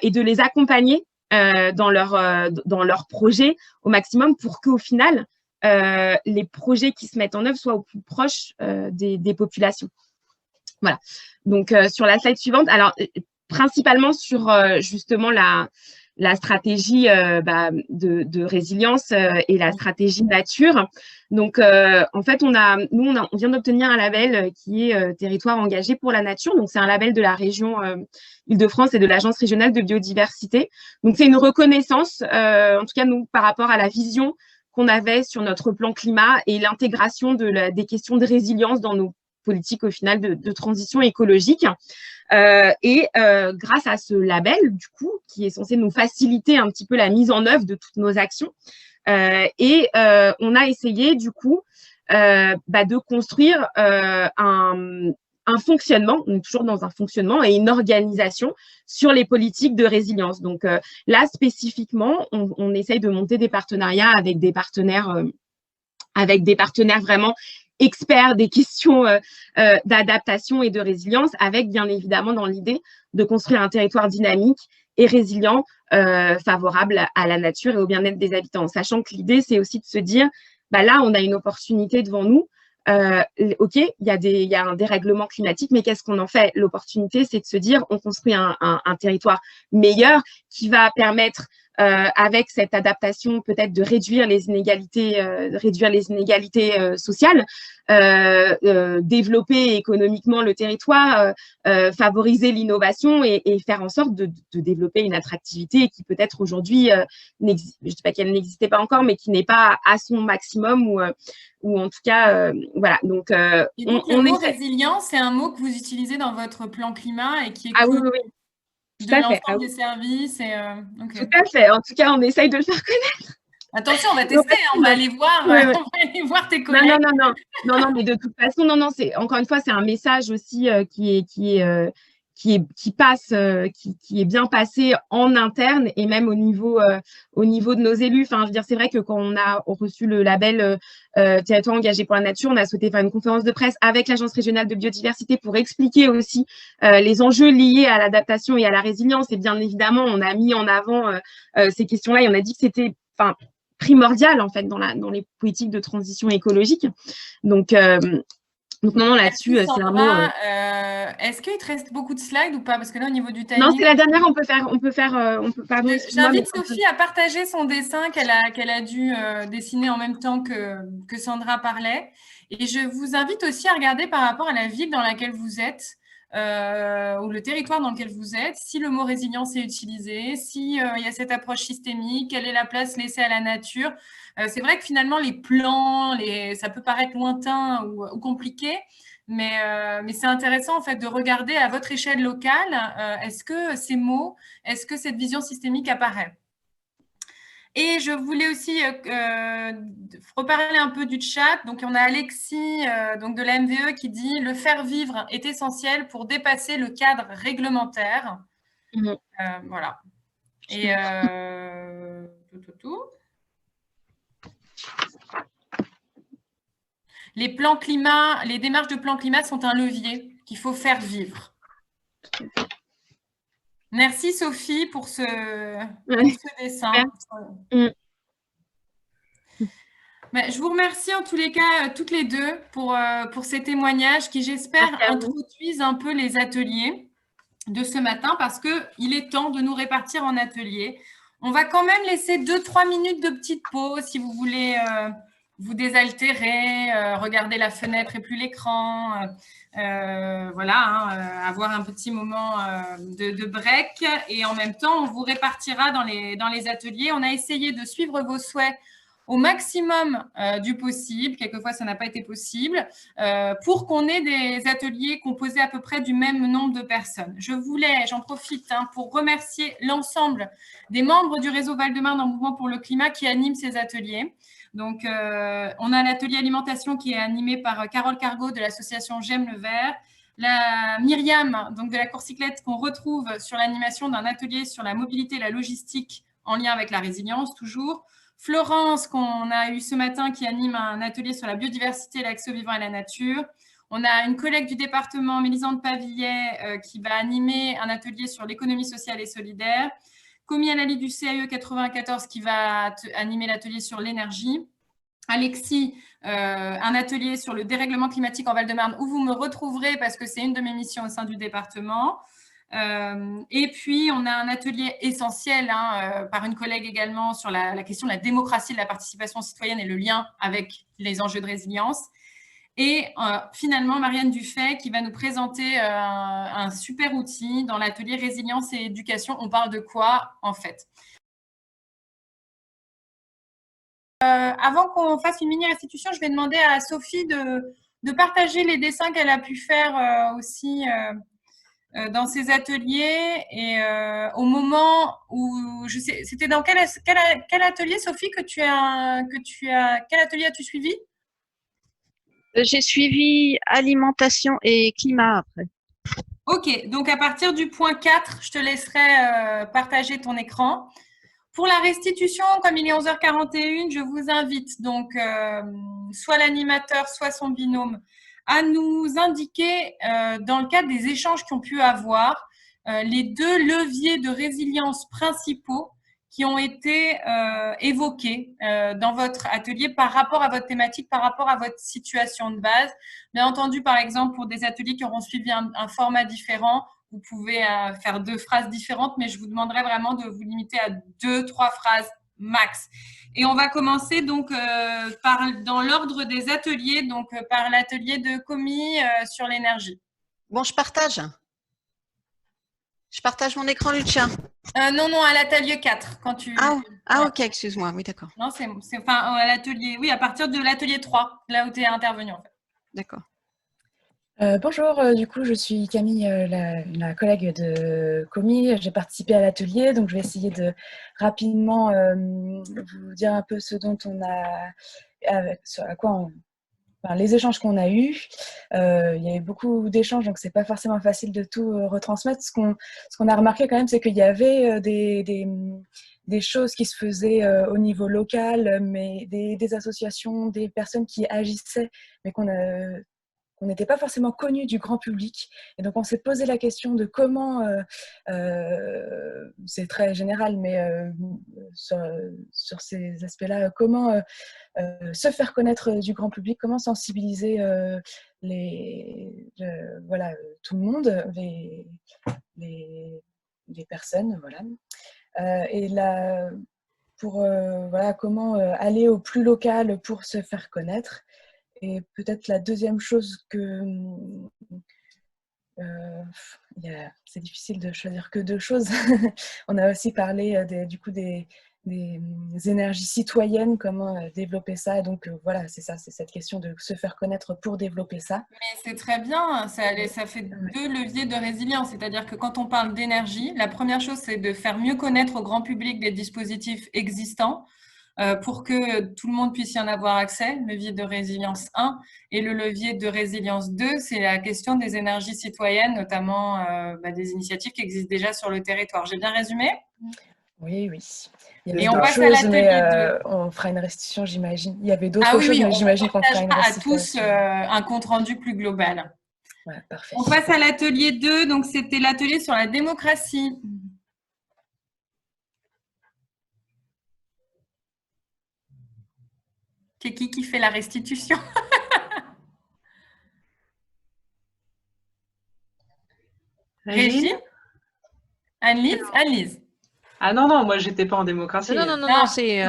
F: et de les accompagner dans leur projet au maximum pour qu'au final, les projets qui se mettent en œuvre soient au plus proche des populations. Voilà. Donc, sur la slide suivante, alors, principalement sur justement la stratégie de résilience et la stratégie nature. Donc, en fait, on vient d'obtenir un label qui est territoire engagé pour la nature. Donc, c'est un label de la région Île-de-France et de l'Agence régionale de biodiversité. Donc, c'est une reconnaissance, en tout cas, nous, par rapport à la vision qu'on avait sur notre plan climat et l'intégration des questions de résilience dans nos politiques, au final, de transition écologique. Grâce à ce label, du coup, qui est censé nous faciliter un petit peu la mise en œuvre de toutes nos actions, on a essayé, du coup, de construire un fonctionnement, on est toujours dans un fonctionnement et une organisation sur les politiques de résilience. Donc là, spécifiquement, on essaye de monter des partenariats avec des partenaires vraiment experts des questions d'adaptation et de résilience, avec bien évidemment dans l'idée de construire un territoire dynamique et résilient, favorable à la nature et au bien-être des habitants. Sachant que l'idée, c'est aussi de se dire, là, on a une opportunité devant nous. OK, il y a un dérèglement climatique, mais qu'est-ce qu'on en fait? L'opportunité, c'est de se dire, on construit un territoire meilleur qui va permettre, avec cette adaptation, peut-être de réduire les inégalités sociales, développer économiquement le territoire, favoriser l'innovation et faire en sorte de développer une attractivité qui peut-être aujourd'hui, je ne dis pas qu'elle n'existait pas encore, mais qui n'est pas à son maximum ou en tout cas, voilà. Donc,
A: le mot résilient, c'est un mot que vous utilisez dans votre plan climat et qui est
F: de l'ensemble
A: des services.
F: Tout à fait. En tout cas, on essaye de le faire connaître.
A: Attention, on va tester, on va aller voir, on va aller voir tes collègues.
F: Non, mais de toute façon, c'est encore une fois, c'est un message aussi qui est bien passé en interne et même au niveau de nos élus. Enfin, je veux dire, c'est vrai que quand on a reçu le label territoire engagé pour la nature, on a souhaité faire une conférence de presse avec l'Agence régionale de biodiversité pour expliquer aussi les enjeux liés à l'adaptation et à la résilience. Et bien évidemment, on a mis en avant ces questions-là et on a dit que c'était primordial en fait dans les politiques de transition écologique. Donc non, là-dessus, c'est un mot.
A: Est-ce qu'il te reste beaucoup de slides ou pas? Parce que là, au niveau du timing…
F: Non, c'est la dernière, on peut faire.
A: J'invite Sophie à partager son dessin qu'elle a dû dessiner en même temps que Sandra parlait. Et je vous invite aussi à regarder par rapport à la ville dans laquelle vous êtes, ou le territoire dans lequel vous êtes, si le mot résilience est utilisé, si il y a cette approche systémique, quelle est la place laissée à la nature. C'est vrai que finalement, les plans, ça peut paraître lointain ou compliqué, mais c'est intéressant en fait de regarder à votre échelle locale, est-ce que ces mots, est-ce que cette vision systémique apparaît? Et je voulais aussi reparler un peu du chat. Donc, on a Alexis donc de la MVE qui dit « Le faire vivre est essentiel pour dépasser le cadre réglementaire. » Voilà. Et les plans climat, les démarches de plan climat sont un levier qu'il faut faire vivre. Merci Sophie pour ce dessin. Je vous remercie en tous les cas, toutes les deux, pour ces témoignages qui, j'espère, introduisent un peu les ateliers de ce matin parce qu'il est temps de nous répartir en ateliers. On va quand même laisser 2-3 minutes de petite pause si vous voulez vous désaltérer, regarder la fenêtre et plus l'écran. Avoir un petit moment de break et en même temps, on vous répartira dans les ateliers. On a essayé de suivre vos souhaits au maximum du possible, quelquefois ça n'a pas été possible, pour qu'on ait des ateliers composés à peu près du même nombre de personnes. J'en profite pour remercier l'ensemble des membres du réseau Val-de-Marne en mouvement pour le climat qui animent ces ateliers. Donc, on a l'atelier alimentation qui est animé par Carole Cargo de l'association J'aime le vert, la Myriam donc de la Courcyclette qu'on retrouve sur l'animation d'un atelier sur la mobilité et la logistique en lien avec la résilience toujours. Florence, qu'on a eu ce matin, qui anime un atelier sur la biodiversité, l'accès au vivant et à la nature. On a une collègue du département, Mélisande Pavillet, qui va animer un atelier sur l'économie sociale et solidaire. Comi Alali du CAE 94, qui va animer l'atelier sur l'énergie. Alexis, un atelier sur le dérèglement climatique en Val-de-Marne, où vous me retrouverez parce que c'est une de mes missions au sein du département. Et puis, on a un atelier essentiel par une collègue également sur la question de la démocratie, de la participation citoyenne et le lien avec les enjeux de résilience. Et finalement, Marianne Dufay qui va nous présenter un super outil dans l'atelier résilience et éducation. On parle de quoi en fait? Avant qu'on fasse une mini-restitution, je vais demander à Sophie de partager les dessins qu'elle a pu faire aussi dans ces ateliers. Et au moment où, je sais, c'était dans quel atelier, Sophie, quel atelier as-tu suivi?
G: J'ai suivi alimentation et climat après.
A: Ok, donc à partir du point 4, je te laisserai partager ton écran. Pour la restitution, comme il est 11h41, je vous invite donc soit l'animateur, soit son binôme à nous indiquer, dans le cadre des échanges qui ont pu avoir, les deux leviers de résilience principaux qui ont été évoqués dans votre atelier par rapport à votre thématique, par rapport à votre situation de base. Bien entendu, par exemple, pour des ateliers qui auront suivi un format différent, vous pouvez faire 2 phrases différentes, mais je vous demanderai vraiment de vous limiter à 2-3 phrases max. Et on va commencer donc dans l'ordre des ateliers, donc par l'atelier de Comi sur l'énergie.
G: Bon, je partage. Je partage mon écran, Lucia.
A: Non, à l'atelier 4. Quand tu...
G: ok, excuse-moi. Oui, d'accord.
A: Non, c'est enfin, à l'atelier, oui, à partir de l'atelier 3, là où tu es intervenu en fait.
G: D'accord.
H: Bonjour, du coup je suis Camille, la collègue de Comi. J'ai participé à l'atelier, donc je vais essayer de rapidement vous dire un peu ce dont on a, les échanges qu'on a eus. Il y a eu beaucoup d'échanges, donc c'est pas forcément facile de tout retransmettre. Ce qu'on a remarqué quand même, c'est qu'il y avait des choses qui se faisaient au niveau local, mais des associations, des personnes qui agissaient, mais qu'on n'était pas forcément connu du grand public. Et donc, on s'est posé la question de comment, c'est très général, mais sur ces aspects-là, comment se faire connaître du grand public, comment sensibiliser tout le monde, les personnes, voilà. Et là, pour comment aller au plus local pour se faire connaître. Et peut-être la deuxième chose c'est difficile de choisir que 2 choses. On a aussi parlé des énergies citoyennes, comment développer ça. Donc voilà, c'est ça, c'est cette question de se faire connaître pour développer ça.
A: Mais c'est très bien, ça fait 2 leviers de résilience. C'est-à-dire que quand on parle d'énergie, la première chose, c'est de faire mieux connaître au grand public des dispositifs existants, pour que tout le monde puisse y en avoir accès, le levier de résilience 1. Et le levier de résilience 2, c'est la question des énergies citoyennes, notamment des initiatives qui existent déjà sur le territoire. J'ai bien résumé?
H: Oui.
A: Et on passe à l'atelier 2.
H: On fera une restitution, j'imagine. Il y avait d'autres choses, mais j'imagine qu'on fera une restitution.
A: À tous un compte-rendu plus global.
H: Ouais, parfait.
A: On passe à l'atelier 2, donc c'était l'atelier sur la démocratie. C'est qui fait la restitution? Régine? Anne-Lise?
I: Ah non, moi j'étais pas en démocratie.
G: Non, c'est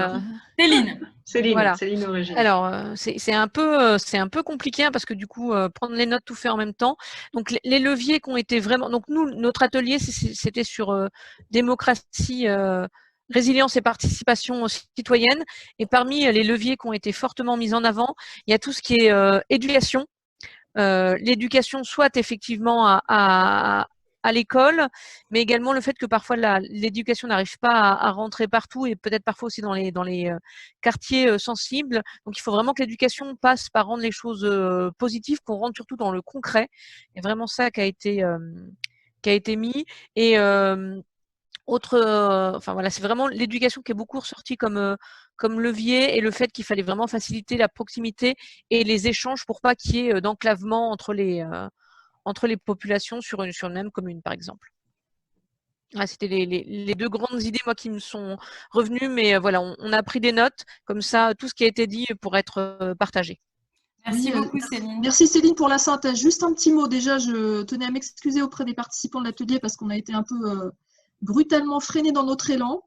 A: Céline.
I: Voilà. Céline ou Régine.
G: Alors, c'est un peu compliqué parce que du coup, prendre les notes, tout fait en même temps. Donc, les leviers qui ont été vraiment… Donc, nous, notre atelier, c'était sur démocratie résilience et participation citoyenne. Et parmi les leviers qui ont été fortement mis en avant, il y a tout ce qui est éducation. L'éducation soit effectivement à l'école, mais également le fait que parfois l'éducation n'arrive pas à rentrer partout et peut-être parfois aussi dans les quartiers sensibles. Donc il faut vraiment que l'éducation passe par rendre les choses positives, qu'on rentre surtout dans le concret. Et vraiment ça qui a été mis. Et enfin voilà, c'est vraiment l'éducation qui est beaucoup ressortie comme levier et le fait qu'il fallait vraiment faciliter la proximité et les échanges pour pas qu'il y ait d'enclavement entre les populations sur une même commune, par exemple. Ah, c'était les deux grandes idées, moi, qui me sont revenues, mais voilà, on a pris des notes, comme ça, tout ce qui a été dit pourrait être partagé.
A: Merci beaucoup, Céline.
J: Merci, Céline, pour la synthèse. Juste un petit mot. Déjà, je tenais à m'excuser auprès des participants de l'atelier parce qu'on a été un peu brutalement freinés dans notre élan.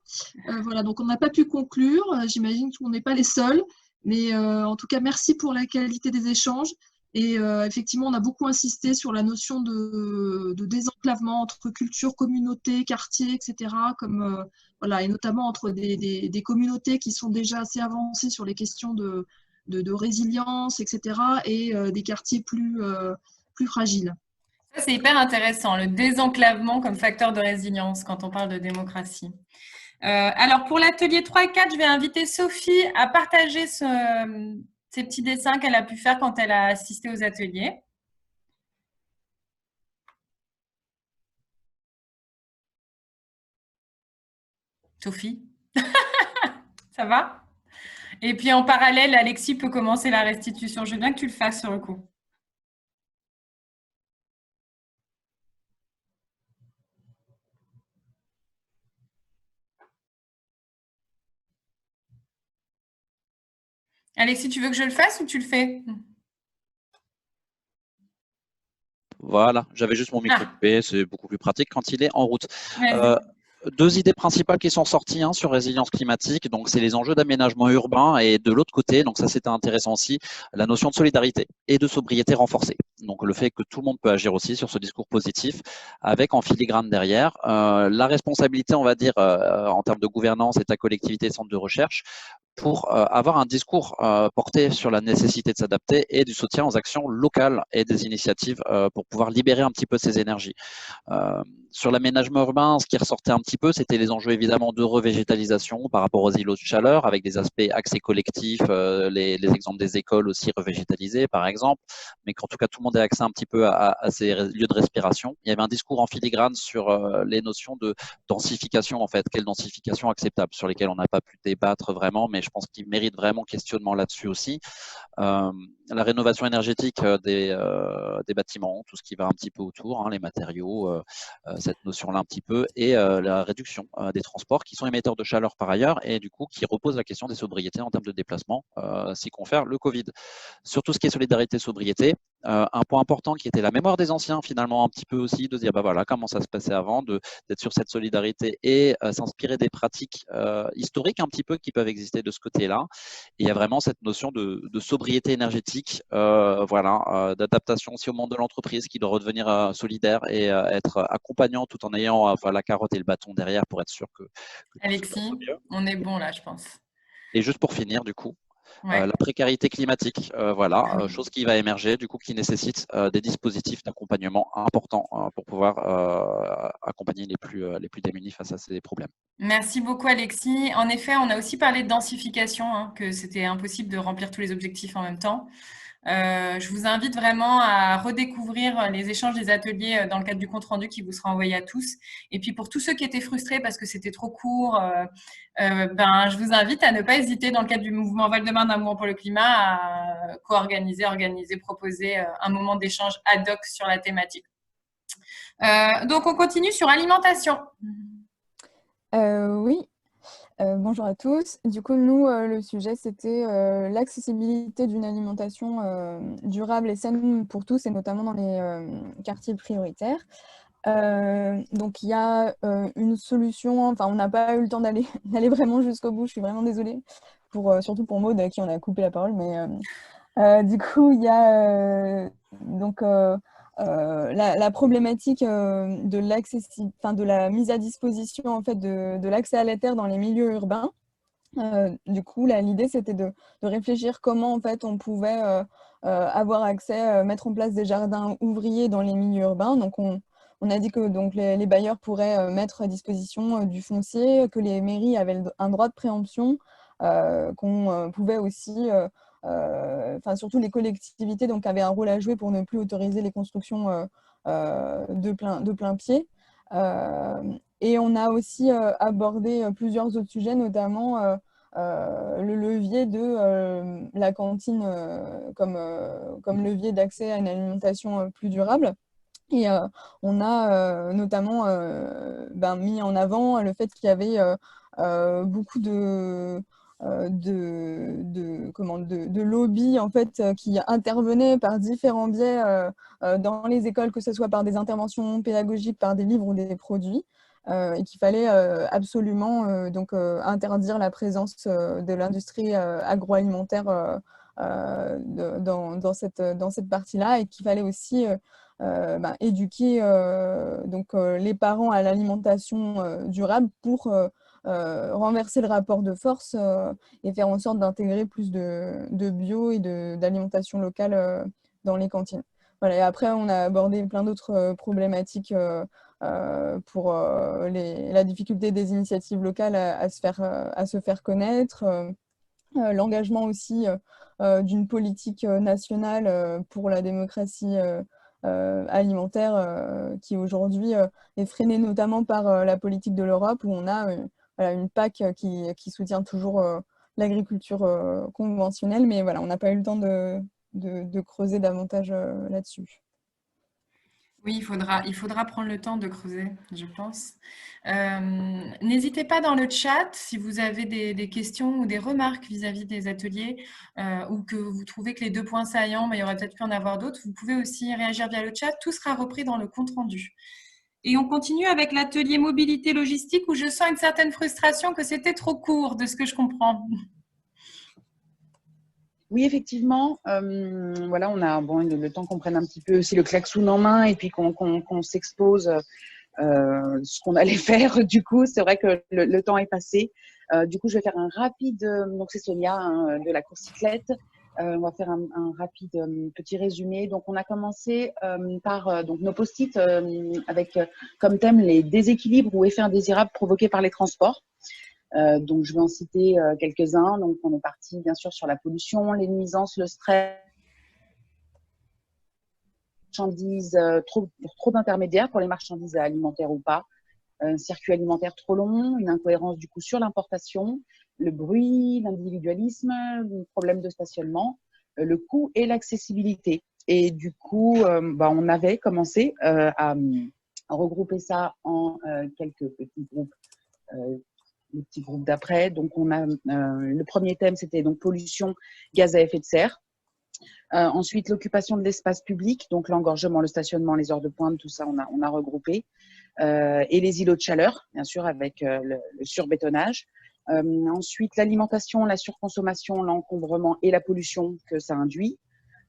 J: Voilà, donc on n'a pas pu conclure. J'imagine qu'on n'est pas les seuls. Mais en tout cas, merci pour la qualité des échanges. Et effectivement, on a beaucoup insisté sur la notion de désenclavement entre culture, communauté, quartier, etc. Voilà, et notamment entre des communautés qui sont déjà assez avancées sur les questions de résilience, etc. et des quartiers plus fragiles.
A: Ça, c'est hyper intéressant, le désenclavement comme facteur de résilience quand on parle de démocratie. Alors, pour l'atelier 3 et 4, je vais inviter Sophie à partager ces petits dessins qu'elle a pu faire quand elle a assisté aux ateliers. Sophie, ça va? Et puis en parallèle, Alexis peut commencer la restitution. Je veux bien que tu le fasses sur le coup. Alexis, tu veux que je le fasse ou tu le fais?
K: Voilà, j'avais juste mon micro coupé, c'est beaucoup plus pratique quand il est en route.
A: Vas-y.
K: Deux idées principales qui sont sorties sur résilience climatique, donc c'est les enjeux d'aménagement urbain et de l'autre côté, donc ça c'était intéressant aussi, la notion de solidarité et de sobriété renforcée. Donc le fait que tout le monde peut agir aussi sur ce discours positif avec en filigrane derrière la responsabilité, on va dire, en termes de gouvernance et ta collectivité centre de recherche pour avoir un discours porté sur la nécessité de s'adapter et du soutien aux actions locales et des initiatives pour pouvoir libérer un petit peu ces énergies. Sur l'aménagement urbain, ce qui ressortait un petit peu, c'était les enjeux évidemment de revégétalisation par rapport aux îlots de chaleur, avec des aspects accès collectifs, les exemples des écoles aussi revégétalisées par exemple, mais qu'en tout cas tout le monde ait accès un petit peu à ces lieux de respiration. Il y avait un discours en filigrane sur les notions de densification en fait, quelle densification acceptable, sur lesquelles on n'a pas pu débattre vraiment, mais je pense qu'il mérite vraiment questionnement là-dessus aussi. La rénovation énergétique des bâtiments, tout ce qui va un petit peu autour, les matériaux, cette notion-là un petit peu, et la réduction des transports qui sont émetteurs de chaleur par ailleurs, et du coup qui repose la question des sobriétés en termes de déplacement, s'y confère le Covid. Sur tout ce qui est solidarité-sobriété, un point important qui était la mémoire des anciens finalement un petit peu aussi, de se dire bah voilà comment ça se passait avant, d'être sur cette solidarité et s'inspirer des pratiques historiques un petit peu qui peuvent exister de ce côté-là. Et il y a vraiment cette notion de sobriété énergétique, d'adaptation aussi au monde de l'entreprise qui doit redevenir solidaire et être accompagnant tout en ayant la carotte et le bâton derrière pour être sûr que
A: Alexis, on est bon là, je pense.
K: Et juste pour finir, du coup, la précarité climatique, chose qui va émerger, du coup, qui nécessite des dispositifs d'accompagnement importants pour pouvoir accompagner les plus démunis face à ces problèmes.
A: Merci beaucoup, Alexis. En effet, on a aussi parlé de densification, que c'était impossible de remplir tous les objectifs en même temps. Je vous invite vraiment à redécouvrir les échanges des ateliers dans le cadre du compte-rendu qui vous sera envoyé à tous. Et puis pour tous ceux qui étaient frustrés parce que c'était trop court, je vous invite à ne pas hésiter dans le cadre du mouvement Val-de-Marne d'un mouvement pour le climat à co-organiser, proposer un moment d'échange ad hoc sur la thématique. Donc on continue sur alimentation.
L: Oui. Bonjour à tous. Du coup, nous, le sujet, c'était l'accessibilité d'une alimentation durable et saine pour tous, et notamment dans les quartiers prioritaires. Donc, il y a une solution, enfin, on n'a pas eu le temps d'aller vraiment jusqu'au bout, je suis vraiment désolée, surtout pour Maud, à qui on a coupé la parole, mais du coup, il y a la problématique de la mise à disposition en fait, de l'accès à la terre dans les milieux urbains. Du coup, l'idée, c'était de réfléchir comment en fait, on pouvait avoir accès, mettre en place des jardins ouvriers dans les milieux urbains. Donc, on a dit que donc, les bailleurs pourraient mettre à disposition du foncier, que les mairies avaient un droit de préemption, qu'on pouvait aussi, surtout les collectivités donc, avaient un rôle à jouer pour ne plus autoriser les constructions de plein pied. Et on a aussi abordé plusieurs autres sujets, notamment le levier de la cantine comme levier d'accès à une alimentation plus durable. Et on a notamment mis en avant le fait qu'il y avait beaucoup de lobbies en fait, qui intervenaient par différents biais dans les écoles, que ce soit par des interventions pédagogiques, par des livres ou des produits. Et qu'il fallait absolument interdire la présence de l'industrie agroalimentaire dans cette partie-là, et qu'il fallait aussi éduquer les parents à l'alimentation durable pour renverser le rapport de force et faire en sorte d'intégrer plus de bio et d'alimentation locale dans les cantines. Voilà, et après, on a abordé plein d'autres problématiques pour la difficulté des initiatives locales à se faire connaître, l'engagement aussi d'une politique nationale pour la démocratie alimentaire qui aujourd'hui est freinée notamment par la politique de l'Europe, où on a une PAC qui soutient toujours l'agriculture conventionnelle, mais voilà, on n'a pas eu le temps de creuser davantage là-dessus.
A: Oui, il faudra prendre le temps de creuser, je pense. N'hésitez pas dans le chat, si vous avez des questions ou des remarques vis-à-vis des ateliers ou que vous trouvez que les 2 points saillants, mais il y aurait peut-être pu en avoir d'autres, vous pouvez aussi réagir via le chat. Tout sera repris dans le compte-rendu. Et on continue avec l'atelier mobilité logistique, où je sens une certaine frustration que c'était trop court, de ce que je comprends.
M: Oui, effectivement, voilà, on a le temps qu'on prenne un petit peu aussi le klaxon en main et puis qu'on s'expose ce qu'on allait faire. Du coup, c'est vrai que le temps est passé. Du coup, je vais faire un rapide, donc c'est Sonia de la course cyclette. On va faire un rapide petit résumé. Donc, on a commencé par donc nos post-it avec comme thème les déséquilibres ou effets indésirables provoqués par les transports. Donc, je vais en citer quelques-uns. Donc, on est parti bien sûr sur la pollution, les nuisances, le stress, marchandises, trop d'intermédiaires pour les marchandises alimentaires ou pas, un circuit alimentaire trop long, une incohérence du coup sur l'importation, le bruit, l'individualisme, le problème de stationnement, le coût et l'accessibilité. Et du coup, on avait commencé à regrouper ça en quelques petits groupes. Les petits groupes d'après. Donc, on a le premier thème, c'était donc pollution, gaz à effet de serre. Ensuite, l'occupation de l'espace public, donc l'engorgement, le stationnement, les heures de pointe, tout ça, on a regroupé. Et les îlots de chaleur, bien sûr, avec le surbétonnage. Ensuite, l'alimentation, la surconsommation, l'encombrement et la pollution que ça induit.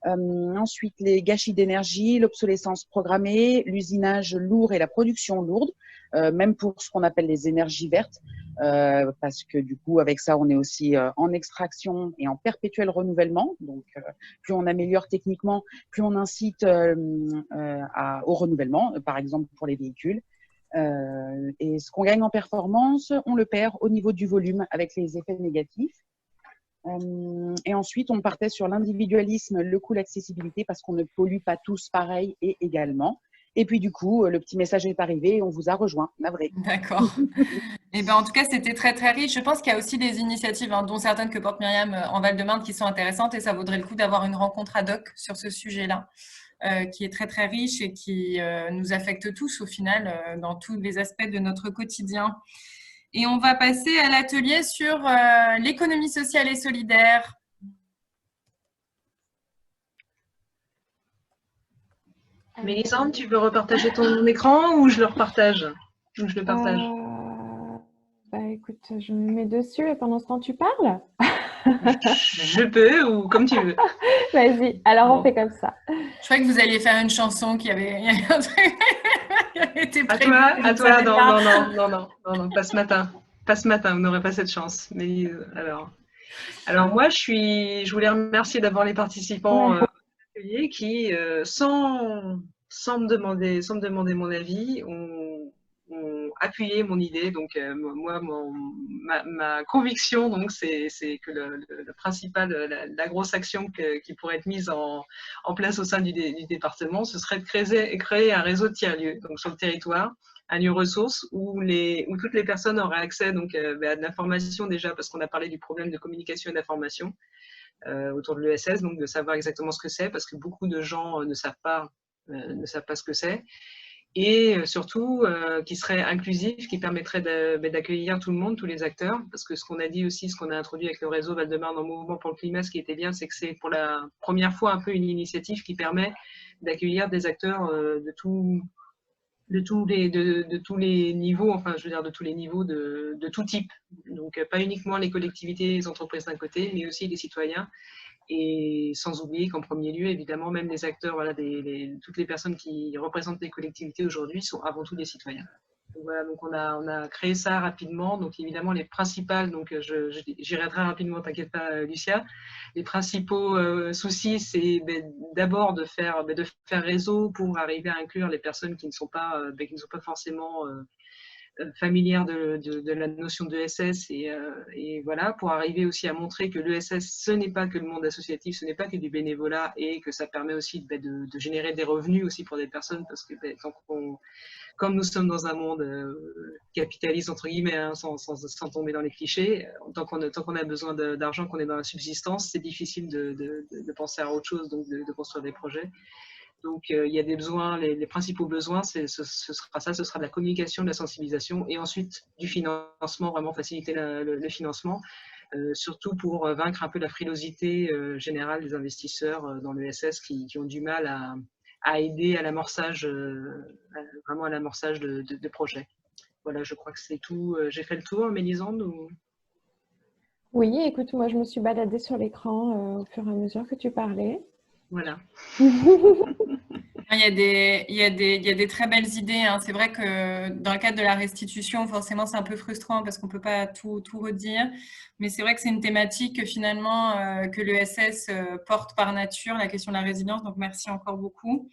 M: Ensuite, les gâchis d'énergie, l'obsolescence programmée, l'usinage lourd et la production lourde, même pour ce qu'on appelle les énergies vertes, parce que du coup, avec ça, on est aussi en extraction et en perpétuel renouvellement. Donc, plus on améliore techniquement, plus on incite au renouvellement, par exemple pour les véhicules. Et ce qu'on gagne en performance, on le perd au niveau du volume avec les effets négatifs. Et ensuite, on partait sur l'individualisme, le coût, l'accessibilité, parce qu'on ne pollue pas tous pareil et également. Et puis du coup, le petit message est arrivé et on vous a rejoint. Navré.
A: D'accord. Et ben, en tout cas, c'était très, très riche. Je pense qu'il y a aussi des initiatives, dont certaines que porte Myriam en Val-de-Marne, qui sont intéressantes, et ça vaudrait le coup d'avoir une rencontre ad hoc sur ce sujet-là, qui est très, très riche et qui nous affecte tous au final dans tous les aspects de notre quotidien. Et on va passer à l'atelier sur l'économie sociale et solidaire.
I: Mélisande, tu veux repartager ton écran ou je le repartage? Ou je le partage?
L: Écoute, je me mets dessus et pendant ce temps, tu parles.
I: Je peux ou comme tu veux.
N: Vas-y, alors on fait comme ça.
A: Je croyais que vous alliez faire une chanson qui avait été prévue.
I: À toi, non, pas ce matin. Pas ce matin, vous n'aurez pas cette chance. Mais alors moi, je voulais remercier d'abord les participants à l'atelier qui, sans me demander mon avis, ont appuyé mon idée. Donc moi, ma conviction, donc c'est que le principal, la grosse action qui pourrait être mise en place au sein du département, ce serait de créer un réseau de tiers-lieux donc sur le territoire, un lieu ressource où toutes les personnes auraient accès donc à de l'information déjà, parce qu'on a parlé du problème de communication et d'information autour de l'ESS, donc de savoir exactement ce que c'est, parce que beaucoup de gens ne savent pas ce que c'est. Et surtout qui serait inclusif, qui permettrait d'accueillir tout le monde, tous les acteurs, parce que ce qu'on a dit aussi, ce qu'on a introduit avec le réseau Val-de-Marne en mouvement pour le climat, ce qui était bien, c'est que c'est pour la première fois un peu une initiative qui permet d'accueillir des acteurs de tous les niveaux, enfin je veux dire de tous les niveaux de tout type, donc pas uniquement les collectivités, les entreprises d'un côté, mais aussi les citoyens. Et sans oublier qu'en premier lieu, évidemment, même les acteurs, voilà, toutes les personnes qui représentent les collectivités aujourd'hui sont avant tout des citoyens. Donc, voilà, donc on a créé ça rapidement. Donc évidemment, les principales, donc j'irai très rapidement, t'inquiète pas, Lucia. Les principaux soucis, c'est d'abord de faire réseau pour arriver à inclure les personnes qui ne sont pas forcément familière de la notion de l'ESS et voilà, pour arriver aussi à montrer que l'ESS, ce n'est pas que le monde associatif, ce n'est pas que du bénévolat et que ça permet aussi de générer des revenus aussi pour des personnes parce que comme nous sommes dans un monde capitaliste, entre guillemets, hein, sans tomber dans les clichés, tant qu'on a besoin d'argent, qu'on est dans la subsistance, c'est difficile de penser à autre chose, donc de construire des projets. Donc, il y a des besoins, les principaux besoins, ce sera de la communication, de la sensibilisation et ensuite du financement, vraiment faciliter le financement, surtout pour vaincre un peu la frilosité générale des investisseurs dans l'ESS qui ont du mal à aider à l'amorçage, vraiment à l'amorçage de projets. Voilà, je crois que c'est tout. J'ai fait le tour, Mélisande ou...
N: Oui, écoute, moi je me suis baladée sur l'écran au fur et à mesure que tu parlais.
I: Voilà.
A: Il y a des très belles idées, hein. C'est vrai que dans le cadre de la restitution, forcément, c'est un peu frustrant parce qu'on ne peut pas tout redire. Mais c'est vrai que c'est une thématique finalement que l'ESS porte par nature, la question de la résilience. Donc, merci encore beaucoup.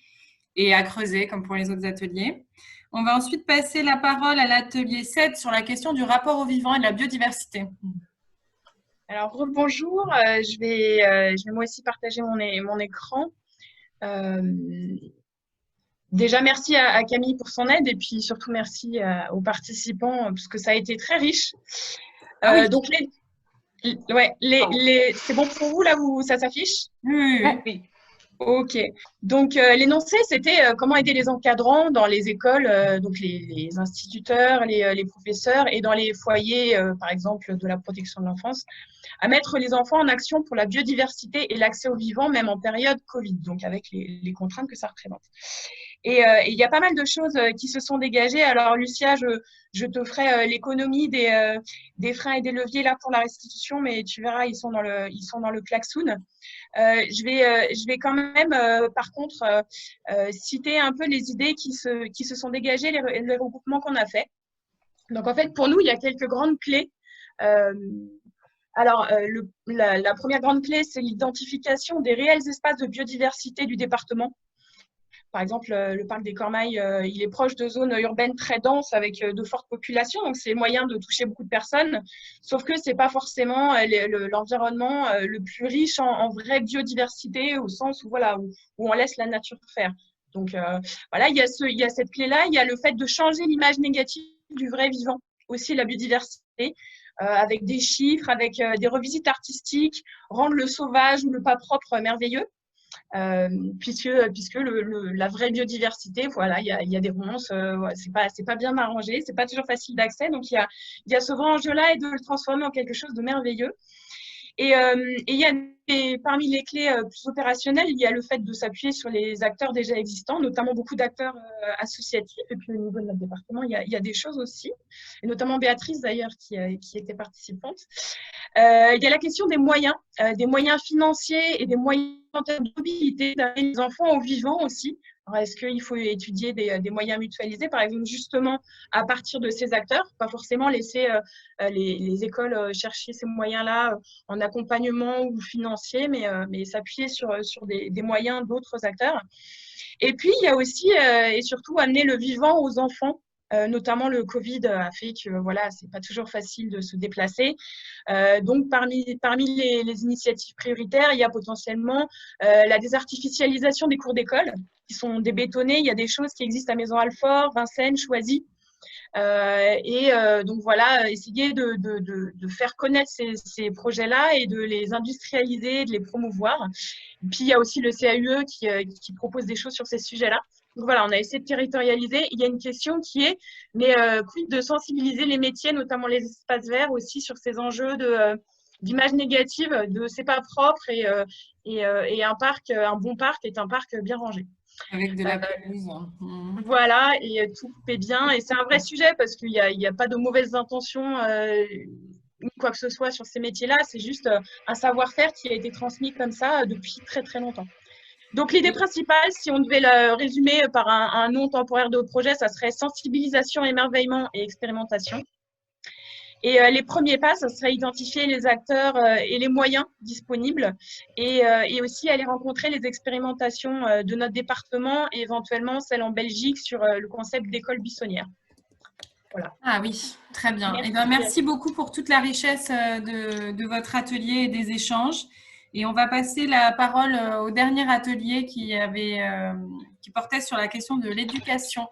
A: Et à creuser, comme pour les autres ateliers. On va ensuite passer la parole à l'atelier 7 sur la question du rapport au vivant et de la biodiversité.
B: Alors, rebonjour, je vais moi aussi partager mon écran. Déjà, merci à Camille pour son aide et puis surtout merci aux participants parce que ça a été très riche.
A: Oui.
B: Donc, c'est bon pour vous là où ça s'affiche?
A: Oui.
B: Ok. Donc, l'énoncé, c'était comment aider les encadrants dans les écoles, donc les instituteurs, les professeurs et dans les foyers, par exemple, de la protection de l'enfance, à mettre les enfants en action pour la biodiversité et l'accès au vivant, même en période Covid, donc avec les contraintes que ça représente. Et il y a pas mal de choses qui se sont dégagées. Alors, Lucia, je te ferai l'économie des freins et des leviers là pour la restitution, mais tu verras, ils sont dans le klaxoon. Je vais quand même, par contre, citer un peu les idées qui se sont dégagées, les regroupements qu'on a fait. Donc, en fait, pour nous, il y a quelques grandes clés. Alors, la première grande clé, c'est l'identification des réels espaces de biodiversité du département. Par exemple, le parc des Cormailles, il est proche de zones urbaines très denses avec de fortes populations, donc c'est moyen de toucher beaucoup de personnes, sauf que ce n'est pas forcément l'environnement le plus riche en vraie biodiversité, au sens où, voilà, où on laisse la nature faire. Donc, voilà, il y a cette clé-là, il y a le fait de changer l'image négative du vrai vivant, aussi la biodiversité, avec des chiffres, avec des revisites artistiques, rendre le sauvage ou le pas propre merveilleux. Puisque la vraie biodiversité, voilà, il y a des ronces, c'est pas bien arrangé, c'est pas toujours facile d'accès, donc il y a ce grand enjeu-là et de le transformer en quelque chose de merveilleux. Et il y a parmi les clés plus opérationnelles, il y a le fait de s'appuyer sur les acteurs déjà existants, notamment beaucoup d'acteurs associatifs. Et puis au niveau de notre département, il y a des choses aussi, et notamment Béatrice d'ailleurs qui était participante. Il y a la question des moyens financiers et des moyens de mobilité des enfants au vivant aussi. Alors, est-ce qu'il faut étudier des moyens mutualisés, par exemple, justement, à partir de ces acteurs, pas forcément laisser les écoles chercher ces moyens-là en accompagnement ou financier, mais s'appuyer sur des moyens d'autres acteurs. Et puis, il y a aussi et surtout amener le vivant aux enfants. Notamment, le Covid a fait que voilà, c'est pas toujours facile de se déplacer. Donc, parmi les initiatives prioritaires, il y a potentiellement la désartificialisation des cours d'école qui sont débétonnés. Il y a des choses qui existent à Maison-Alfort, Vincennes, Choisy. Donc voilà, essayer de faire connaître ces projets-là et de les industrialiser, de les promouvoir. Et puis, il y a aussi le CAUE qui propose des choses sur ces sujets-là. Donc voilà, on a essayé de territorialiser. Il y a une question qui est, mais quid de sensibiliser les métiers, notamment les espaces verts aussi, sur ces enjeux d'image négative, de c'est pas propre et un bon parc est un parc bien rangé.
A: Avec de la pelouse.
B: Voilà, et tout est bien. Et c'est un vrai sujet parce qu'il n'y a pas de mauvaises intentions ou quoi que ce soit sur ces métiers-là. C'est juste un savoir-faire qui a été transmis comme ça depuis très, très longtemps. Donc, l'idée principale, si on devait le résumer par un nom temporaire de projet, ça serait sensibilisation, émerveillement et expérimentation. Et les premiers pas, ça serait identifier les acteurs et les moyens disponibles et aussi aller rencontrer les expérimentations de notre département et éventuellement celles en Belgique sur le concept d'école buissonnière. Voilà.
A: Ah oui, très bien. Merci beaucoup pour toute la richesse de votre atelier et des échanges. Et on va passer la parole au dernier atelier qui portait sur la question de l'éducation.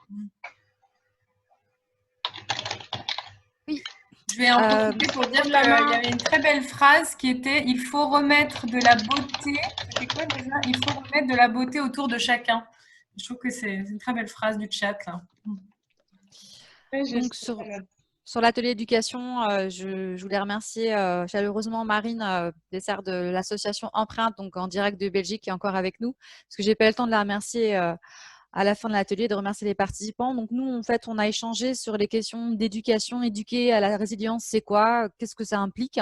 G: Oui.
A: Je vais en profiter pour dire qu'il y avait une très belle phrase qui était « Il faut remettre de la beauté ». C'était quoi déjà ? « Il faut remettre de la beauté autour de chacun ». Je trouve que c'est une très belle phrase du chat, là.
G: Donc, sur l'atelier éducation, je voulais remercier chaleureusement Marine Dessert de l'association Empreinte, donc en direct de Belgique, qui est encore avec nous, parce que j'ai pas eu le temps de la remercier à la fin de l'atelier, de remercier les participants. Donc nous, en fait, on a échangé sur les questions d'éducation, éduquer à la résilience, c'est quoi, qu'est-ce que ça implique.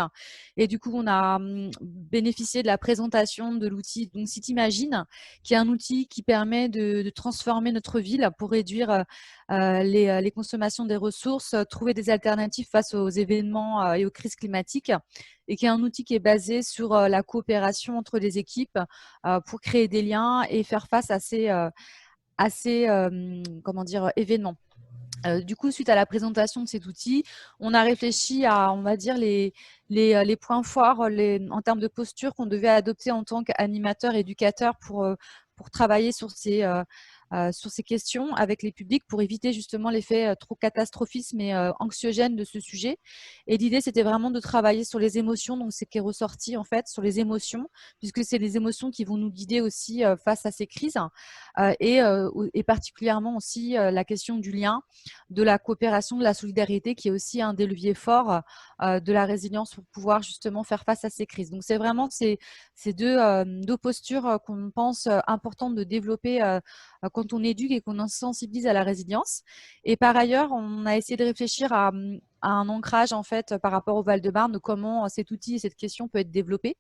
G: Et du coup, on a bénéficié de la présentation de l'outil donc Citimagine, qui est un outil qui permet de transformer notre ville pour réduire les consommations des ressources, trouver des alternatives face aux événements et aux crises climatiques, et qui est un outil qui est basé sur la coopération entre les équipes pour créer des liens et faire face à ces événements. Du coup, suite à la présentation de cet outil, on a réfléchi à, on va dire, les points forts en termes de posture qu'on devait adopter en tant qu'animateur, éducateur pour travailler sur ces questions avec les publics pour éviter justement l'effet trop catastrophisme et anxiogène de ce sujet. Et l'idée, c'était vraiment de travailler sur les émotions, donc c'est qui est ressorti en fait, sur les émotions, puisque c'est les émotions qui vont nous guider aussi face à ces crises et particulièrement aussi la question du lien, de la coopération, de la solidarité qui est aussi un des leviers forts de la résilience pour pouvoir justement faire face à ces crises. Donc c'est vraiment ces deux postures qu'on pense importantes de développer quand on éduque et qu'on sensibilise à la résilience. Et par ailleurs, on a essayé de réfléchir à un ancrage en fait par rapport au Val-de-Marne, de comment cet outil et cette question peut être développée.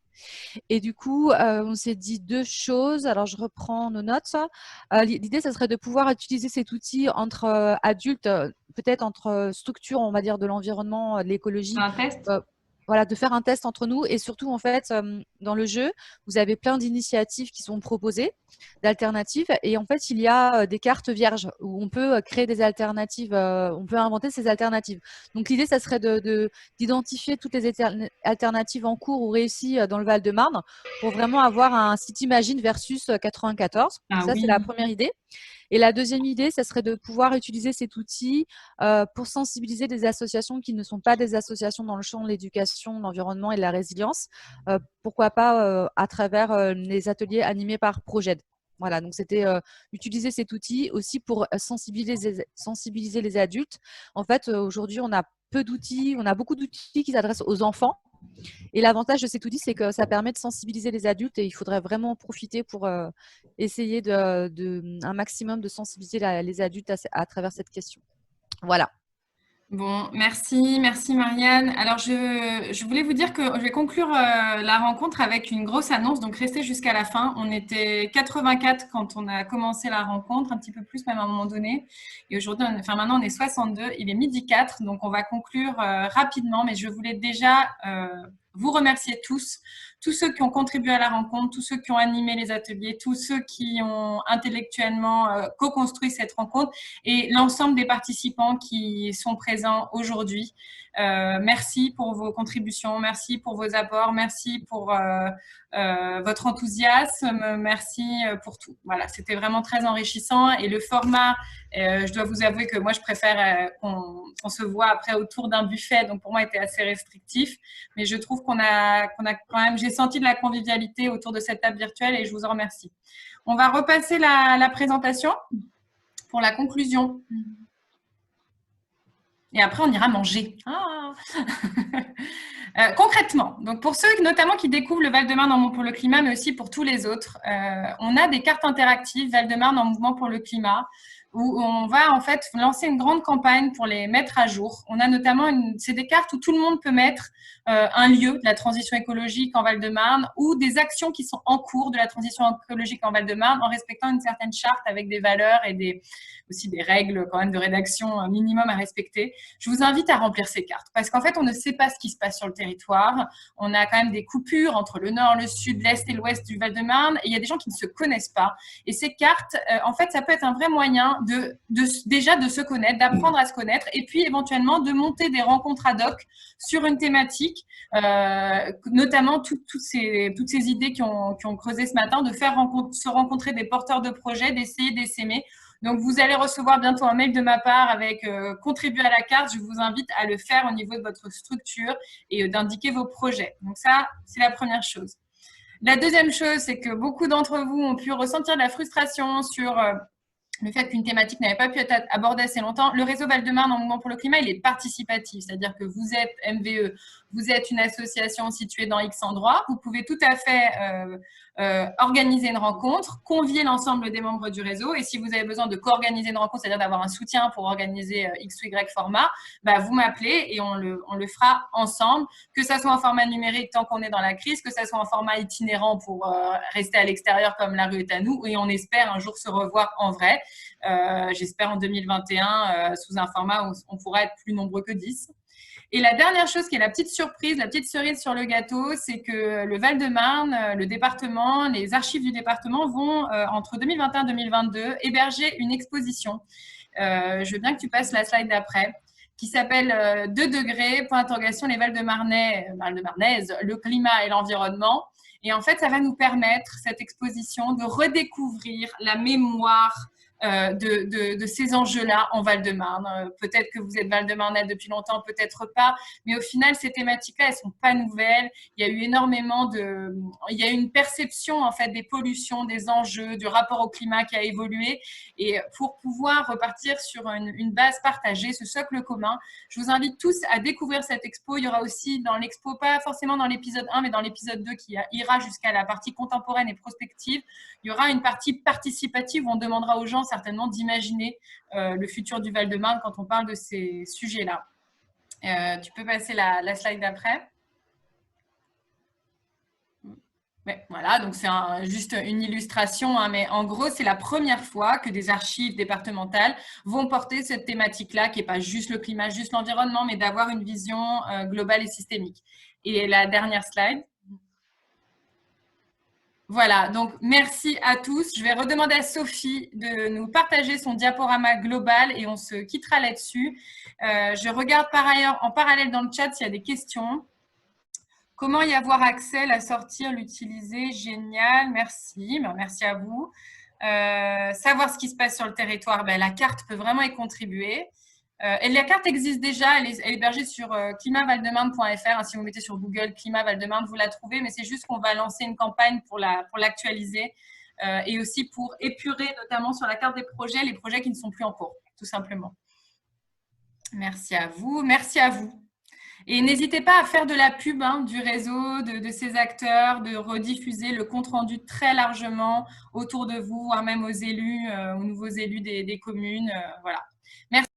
G: Et du coup, on s'est dit deux choses. Alors, je reprends nos notes. L'idée, ça serait de pouvoir utiliser cet outil entre adultes, peut-être entre structures, on va dire, de l'environnement, de l'écologie.
A: Un test
G: voilà, de faire un test entre nous et surtout, en fait, dans le jeu, vous avez plein d'initiatives qui sont proposées, d'alternatives et en fait, il y a des cartes vierges où on peut créer des alternatives, on peut inventer ces alternatives. Donc, l'idée, ça serait d'identifier toutes les alternatives en cours ou réussies dans le Val-de-Marne pour vraiment avoir un Citimagine versus 94.
A: Ah,
G: ça,
A: oui.
G: c'est la première idée. Et la deuxième idée, ça serait de pouvoir utiliser cet outil pour sensibiliser des associations qui ne sont pas des associations dans le champ de l'éducation, de l'environnement et de la résilience. Pourquoi pas à travers les ateliers animés par Projed. Voilà, donc c'était utiliser cet outil aussi pour sensibiliser les adultes. En fait, aujourd'hui, on a peu d'outils, on a beaucoup d'outils qui s'adressent aux enfants,
O: Et l'avantage de cet outil, c'est que ça permet de sensibiliser les adultes et il faudrait vraiment en profiter pour essayer un maximum de sensibiliser les adultes à travers cette question. Voilà.
A: Bon, merci Marianne. Alors, je voulais vous dire que je vais conclure la rencontre avec une grosse annonce, donc restez jusqu'à la fin. On était 84 quand on a commencé la rencontre, un petit peu plus même à un moment donné. Et aujourd'hui, maintenant on est 62, il est 12h04, donc on va conclure rapidement, mais je voulais déjà vous remercier tous ceux qui ont contribué à la rencontre, tous ceux qui ont animé les ateliers, tous ceux qui ont intellectuellement co-construit cette rencontre et l'ensemble des participants qui sont présents aujourd'hui. Merci pour vos contributions, merci pour vos apports, merci pour votre enthousiasme, merci pour tout. Voilà, c'était vraiment très enrichissant et le format, je dois vous avouer que moi je préfère qu'on se voit après autour d'un buffet, donc pour moi était assez restrictif, mais je trouve qu'on a quand même, j'ai senti de la convivialité autour de cette table virtuelle et je vous en remercie. On va repasser la présentation pour la conclusion. Et après, on ira manger. Ah. Concrètement, donc pour ceux notamment qui découvrent le Val-de-Marne en mouvement pour le climat, mais aussi pour tous les autres, on a des cartes interactives Val-de-Marne en mouvement pour le climat, où on va en fait lancer une grande campagne pour les mettre à jour. On a notamment, c'est des cartes où tout le monde peut mettre un lieu de la transition écologique en Val-de-Marne ou des actions qui sont en cours de la transition écologique en Val-de-Marne en respectant une certaine charte avec des valeurs et aussi des règles quand même de rédaction minimum à respecter. Je vous invite à remplir ces cartes parce qu'en fait, on ne sait pas ce qui se passe sur le territoire. On a quand même des coupures entre le nord, le sud, l'est et l'ouest du Val-de-Marne et il y a des gens qui ne se connaissent pas. Et ces cartes, en fait, ça peut être un vrai moyen déjà de se connaître, d'apprendre à se connaître et puis éventuellement de monter des rencontres ad hoc sur une thématique, notamment toutes ces idées qui ont creusé ce matin, de faire se rencontrer des porteurs de projets, d'essayer d'essaimer. Donc, vous allez recevoir bientôt un mail de ma part avec contribuer à la carte. Je vous invite à le faire au niveau de votre structure et d'indiquer vos projets. Donc ça, c'est la première chose. La deuxième chose, c'est que beaucoup d'entre vous ont pu ressentir de la frustration sur le fait qu'une thématique n'avait pas pu être abordée assez longtemps. Le réseau Val-de-Marne en mouvement pour le climat, il est participatif, c'est-à-dire que vous êtes MVE, vous êtes une association située dans X endroits, vous pouvez tout à fait organiser une rencontre, convier l'ensemble des membres du réseau et si vous avez besoin de co-organiser une rencontre, c'est-à-dire d'avoir un soutien pour organiser X ou Y format, bah, vous m'appelez et on le fera ensemble, que ça soit en format numérique tant qu'on est dans la crise, que ça soit en format itinérant pour rester à l'extérieur comme la rue est à nous et on espère un jour se revoir en vrai. J'espère en 2021 sous un format où on pourra être plus nombreux que 10. Et la dernière chose qui est la petite surprise, la petite cerise sur le gâteau, c'est que le Val-de-Marne, le département, les archives du département vont, entre 2021 et 2022, héberger une exposition. Je veux bien que tu passes la slide d'après, qui s'appelle 2 degrés, point d'interrogation, les Val-de-Marnaises, le climat et l'environnement. Et en fait, ça va nous permettre, cette exposition, de redécouvrir la mémoire de ces enjeux-là en Val-de-Marne. Peut-être que vous êtes Val-de-Marnais depuis longtemps, peut-être pas, mais au final, ces thématiques-là, elles sont pas nouvelles. Il y a eu énormément il y a eu une perception en fait des pollutions, des enjeux, du rapport au climat qui a évolué. Et pour pouvoir repartir sur une base partagée, ce socle commun, je vous invite tous à découvrir cette expo. Il y aura aussi dans l'expo, pas forcément dans l'épisode 1, mais dans l'épisode 2 qui ira jusqu'à la partie contemporaine et prospective. Il y aura une partie participative où on demandera aux gens certainement d'imaginer le futur du Val-de-Marne quand on parle de ces sujets-là. Tu peux passer la slide d'après. Ouais, voilà, donc c'est juste une illustration, hein, mais en gros, c'est la première fois que des archives départementales vont porter cette thématique-là, qui n'est pas juste le climat, juste l'environnement, mais d'avoir une vision globale et systémique. Et la dernière slide. Voilà, donc merci à tous. Je vais redemander à Sophie de nous partager son diaporama global et on se quittera là-dessus. Je regarde par ailleurs en parallèle dans le chat s'il y a des questions. Comment y avoir accès, la sortir, l'utiliser? Génial, merci. Merci à vous. Savoir ce qui se passe sur le territoire, la carte peut vraiment y contribuer. Et la carte existe déjà, elle est hébergée sur climatvaldemarne.fr. Si vous mettez sur Google Climat Val-de-Marne, vous la trouvez, mais c'est juste qu'on va lancer une campagne pour l'actualiser et aussi pour épurer, notamment sur la carte des projets, les projets qui ne sont plus en cours, tout simplement. Merci à vous. Merci à vous. Et n'hésitez pas à faire de la pub du réseau, de ces acteurs, de rediffuser le compte-rendu très largement autour de vous, voire même aux élus, aux nouveaux élus des communes. Voilà. Merci.